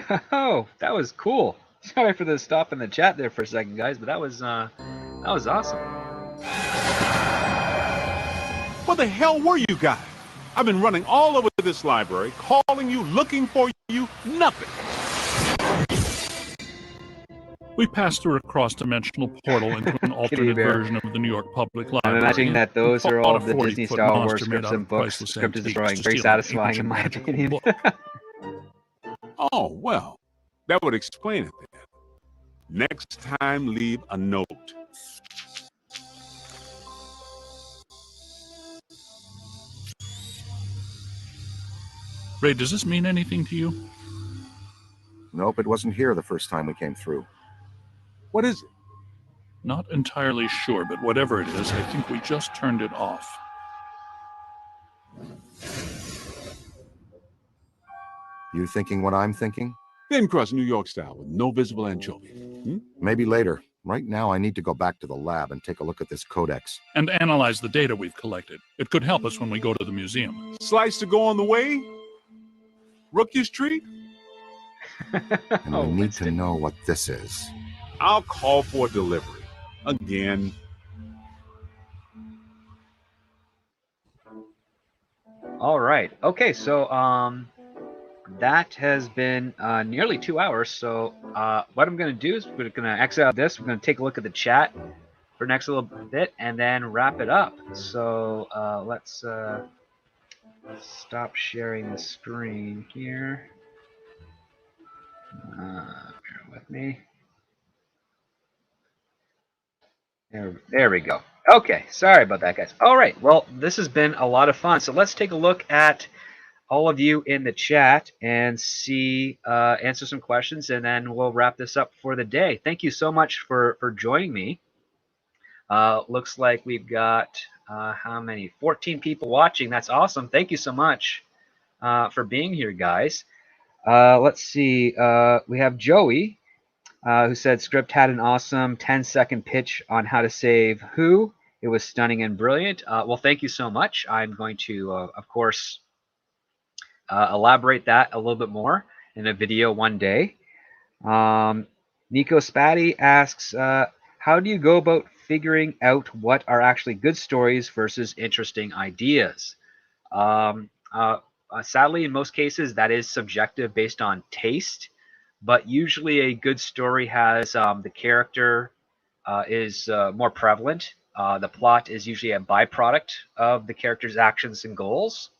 guys? Oh, that was cool. Sorry for the stop in the chat there for a second, guys, but that was awesome. Where the hell were you guys? I've been running all over the this library, calling you, looking for you, nothing. We passed through a cross-dimensional portal into an alternate Bear. version of the New York Public I'm Library. imagining that those and are fought all a the Disney 40-foot Star Wars monster made scripts out and of books. priceless Script is antiques destroying. to Very steal an satisfying in ancient my magical opinion. book. Oh, well, that would explain it then. Next time, leave a note. Ray, does this mean anything to you? Nope, it wasn't here the first time we came through. What is it? Not entirely sure, but whatever it is, I think we just turned it off. You thinking what I'm thinking? Thin crust New York style with no visible anchovy. Maybe later. Right now, I need to go back to the lab and take a look at this codex. And analyze the data we've collected. It could help us when we go to the museum. Slice to go on the way? Rookie's treat? And we need to know what this is. I'll call for delivery. Again. All right. Okay, so that has been nearly 2 hours. So what I'm going to do is we're going to exit out this. We're going to take a look at the chat for next little bit and then wrap it up. So let's stop sharing the screen here. Bear with me. There we go. Okay, sorry about that, guys. All right, well, this has been a lot of fun. So let's take a look at all of you in the chat and see, answer some questions, and then we'll wrap this up for the day. Thank you so much for joining me. Looks like we've got, how many? 14 people watching. That's awesome. Thank you so much for being here, guys. Let's see. We have Joey, who said Script had an awesome 10-second pitch on how to save Who. It was stunning and brilliant. Well, thank you so much. I'm going to, of course, elaborate that a little bit more in a video one day. Nico Spatty asks, how do you go about figuring out what are actually good stories versus interesting ideas? Sadly, in most cases, that is subjective based on taste, but usually a good story has the character is more prevalent. The plot is usually a byproduct of the character's actions and goals.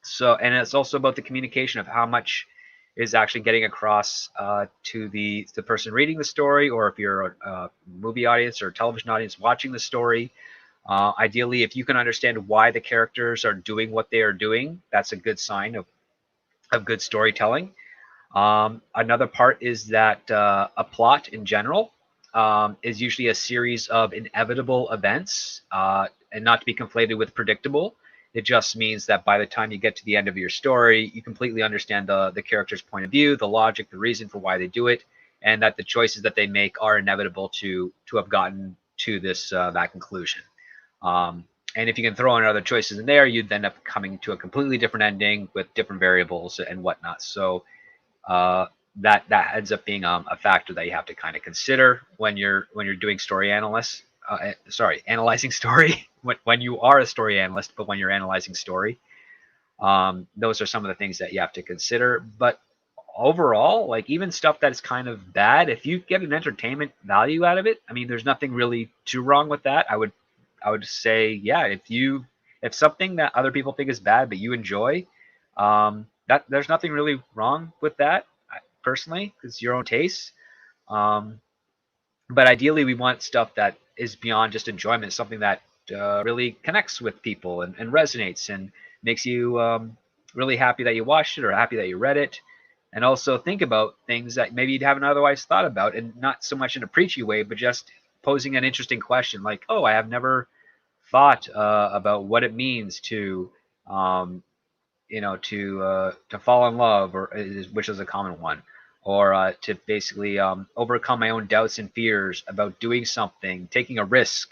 So, and it's also about the communication of how much is actually getting across to the person reading the story, or if you're a movie audience or a television audience watching the story. Ideally, if you can understand why the characters are doing what they are doing, that's a good sign of good storytelling. Another part is that a plot in general is usually a series of inevitable events, and not to be conflated with predictable. It just means that by the time you get to the end of your story, you completely understand the character's point of view, the logic, the reason for why they do it, and that the choices that they make are inevitable to have gotten to this that conclusion. And if you can throw in other choices in there, you'd end up coming to a completely different ending with different variables and whatnot. So that ends up being a factor that you have to kind of consider when you're doing analyzing story. When you are a story analyst, but when you're analyzing story, those are some of the things that you have to consider. But overall, like even stuff that is kind of bad, if you get an entertainment value out of it, I mean, there's nothing really too wrong with that. I would say, yeah, if something that other people think is bad but you enjoy, that there's nothing really wrong with that. Personally, it's your own taste. But ideally, we want stuff that is beyond just enjoyment, something that really connects with people and resonates and makes you really happy that you watched it or happy that you read it. And also think about things that maybe you'd haven't otherwise thought about, and not so much in a preachy way, but just posing an interesting question like, oh, I have never thought about what it means to to fall in love, or which is a common one, or to basically overcome my own doubts and fears about doing something, taking a risk,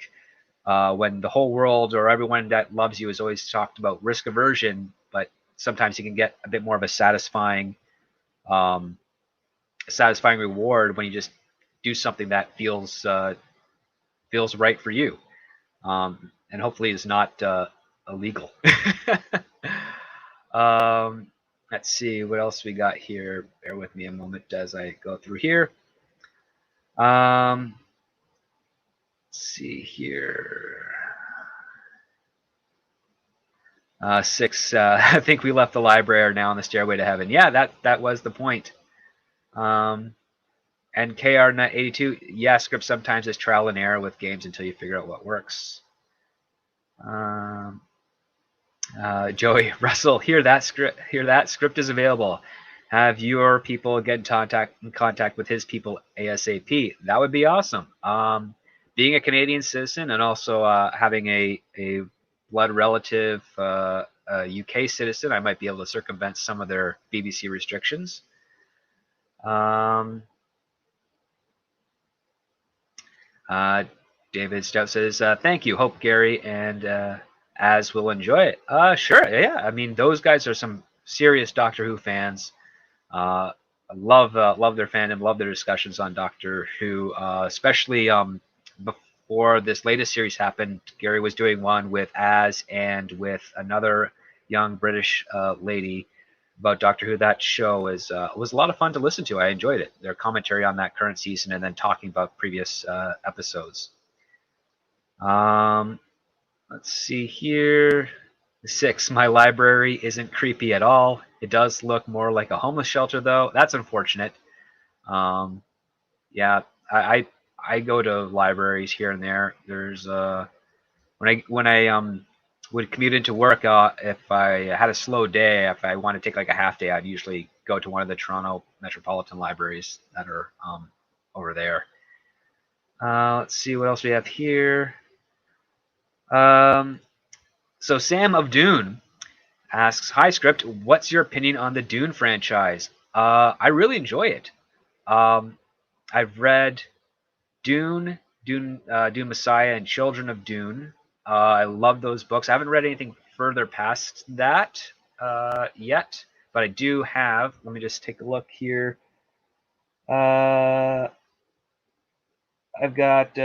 when the whole world or everyone that loves you has always talked about risk aversion, but sometimes you can get a bit more of a satisfying reward when you just do something that feels right for you, and hopefully is not illegal. Let's see what else we got here. Bear with me a moment as I go through here. Let's see here. 6. I think we left the library, are now on the stairway to heaven. Yeah, that was the point. And KR82, yeah, script sometimes is trial and error with games until you figure out what works. Joey Russell, hear that script is available. Have your people get in contact with his people ASAP. That would be awesome. Being a Canadian citizen and also having a blood relative, a UK citizen, I might be able to circumvent some of their BBC restrictions. David Stout says, thank you. Hope Gary and Az will enjoy it. Sure, yeah. I mean, those guys are some serious Doctor Who fans. I love their fandom, love their discussions on Doctor Who, especially before this latest series happened. Gary was doing one with Az and with another young British lady about Doctor Who. That show was a lot of fun to listen to. I enjoyed it. Their commentary on that current season and then talking about previous episodes. Let's see here. 6. My library isn't creepy at all. It does look more like a homeless shelter, though. That's unfortunate. Yeah, I go to libraries here and there. There's when I would commute into work, if I had a slow day, if I want to take like a half day, I'd usually go to one of the Toronto Metropolitan Libraries that are over there. Let's see what else we have here. So Sam of Dune asks, hi Script, what's your opinion on the Dune franchise? I really enjoy it. I've read Dune Messiah, and Children of Dune. I love those books. I haven't read anything further past that yet, but I do have. Let me just take a look here. I've got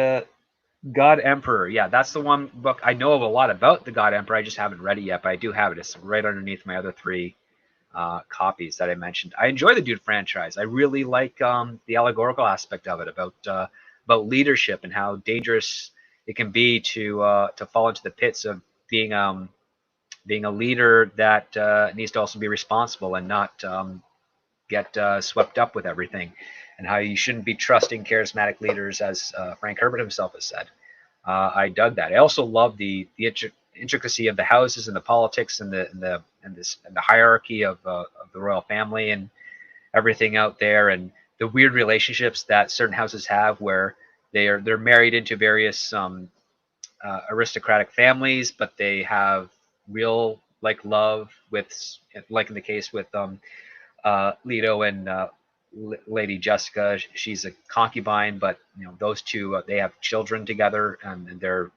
God Emperor. Yeah, that's the one book. I know a lot about the God Emperor. I just haven't read it yet, but I do have it. It's right underneath my other 3 copies that I mentioned. I enjoy the Dune franchise. I really like the allegorical aspect of it about leadership and how dangerous it can be to fall into the pits of being a leader that needs to also be responsible and not get swept up with everything, and how you shouldn't be trusting charismatic leaders, as Frank Herbert himself has said. I dug that. I also love the intricacy of the houses and the politics and the hierarchy of the royal family and everything out there, and the weird relationships that certain houses have where they're married into various aristocratic families, but they have real love with, like in the case with Leto and Lady Jessica. She's a concubine, but those two they have children together, and they're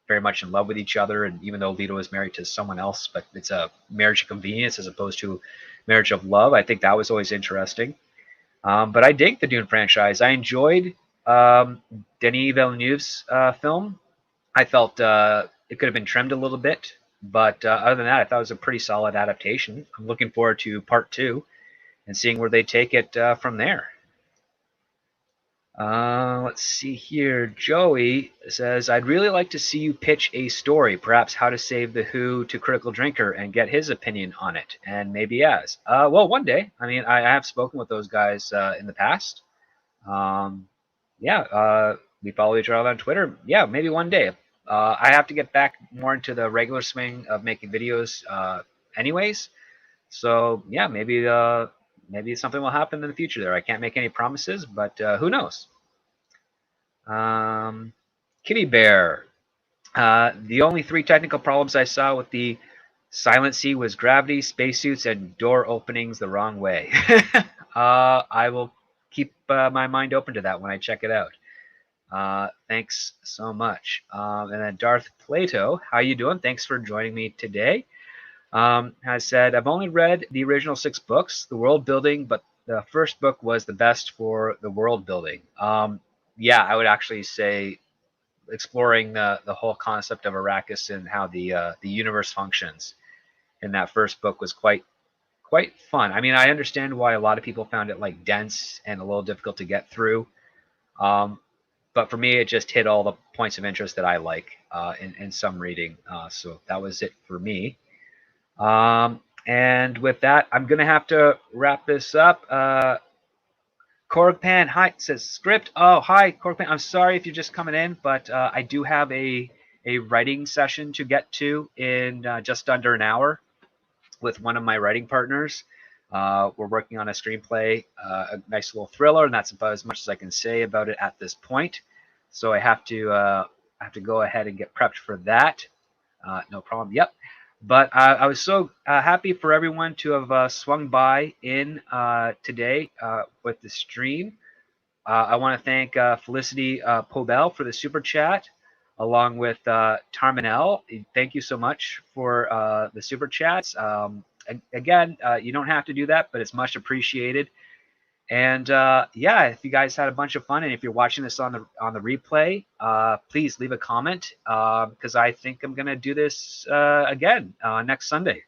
very much in love with each other. And even though Leto is married to someone else, but it's a marriage of convenience as opposed to marriage of love. I think that was always interesting. But I dig the Dune franchise. I enjoyed Denis Villeneuve's film. I felt it could have been trimmed a little bit, but other than that, I thought it was a pretty solid adaptation. I'm looking forward to part 2 and seeing where they take it from there. Let's see here. Joey says, I'd really like to see you pitch a story, perhaps how to save the Who to Critical Drinker and get his opinion on it, and maybe Az. Well, one day. I mean, I have spoken with those guys in the past. We follow each other on Twitter. Yeah, maybe one day. I have to get back more into the regular swing of making videos anyways. So, yeah, maybe something will happen in the future there. I can't make any promises, but who knows? Kitty Bear. The only 3 technical problems I saw with the Silent Sea was gravity, spacesuits, and door openings the wrong way. I will keep my mind open to that when I check it out. Thanks so much. And then Darth Plato, how you doing? Thanks for joining me today. Has said, I've only read the original 6 books, the world building, but the first book was the best for the world building. Yeah, I would actually say exploring the whole concept of Arrakis and how the universe functions in that first book was quite fun. I mean, I understand why a lot of people found it like dense and a little difficult to get through. But for me, it just hit all the points of interest that I like in some reading. So that was it for me. And with that, I'm going to have to wrap this up. Korgpan, hi, says script. Oh, hi, Korgpan. I'm sorry if you're just coming in, but I do have a writing session to get to in just under an hour with one of my writing partners. We're working on a screenplay, a nice little thriller, and that's about as much as I can say about it at this point. So I have to go ahead and get prepped for that. No problem. Yep. But I was so happy for everyone to have swung by in today with the stream. I want to thank Felicity Pobel for the super chat, along with Tarmanel. Thank you so much for the super chats. Again, you don't have to do that, but it's much appreciated. And yeah, if you guys had a bunch of fun, and if you're watching this on the replay, please leave a comment because I think I'm gonna do this again next Sunday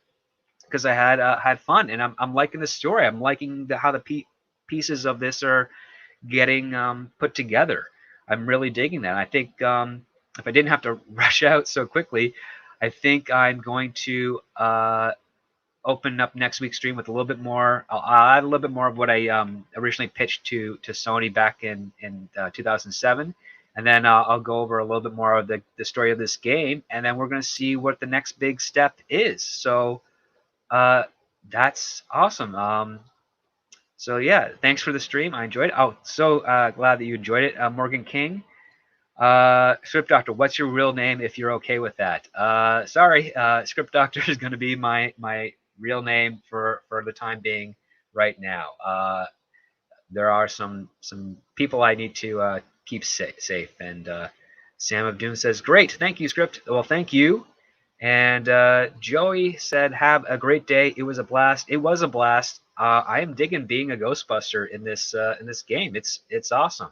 because I had fun, and I'm liking the story. I'm liking how the pieces of this are getting put together. I'm really digging that. I think if I didn't have to rush out so quickly, I think I'm going to open up next week's stream with a little bit more. I'll add a little bit more of what I originally pitched to Sony back in 2007, and then I'll go over a little bit more of the story of this game, and then we're going to see what the next big step is. So that's awesome. So yeah, thanks for the stream. I enjoyed it. Oh, so glad that you enjoyed it, Morgan King. Script Doctor, what's your real name if you're okay with that? Sorry, Script Doctor is going to be my real name for the time being right now. There are some people I need to keep safe, and Sam of Doom says, great, thank you, Script. Well, thank you. And Joey said, have a great day. It was a blast. It was a blast. I am digging being a Ghostbuster in this game. It's awesome.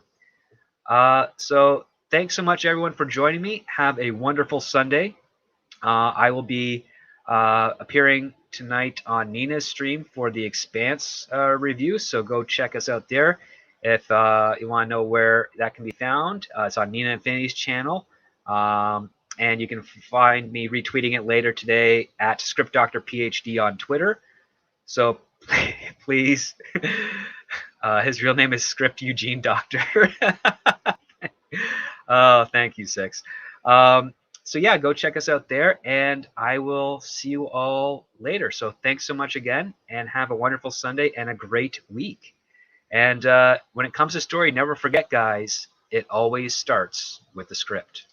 So thanks so much, everyone, for joining me. Have a wonderful Sunday. I will be appearing tonight on Nina's stream for the Expanse review, so go check us out there. If you want to know where that can be found, it's on Nina Infinity's channel. And you can find me retweeting it later today at ScriptDoctorPhD on Twitter. So please, his real name is Script Eugene Doctor. Oh, thank you, Six. So yeah, go check us out there, and I will see you all later. So thanks so much again, and have a wonderful Sunday and a great week. And when it comes to story, never forget, guys, it always starts with the script.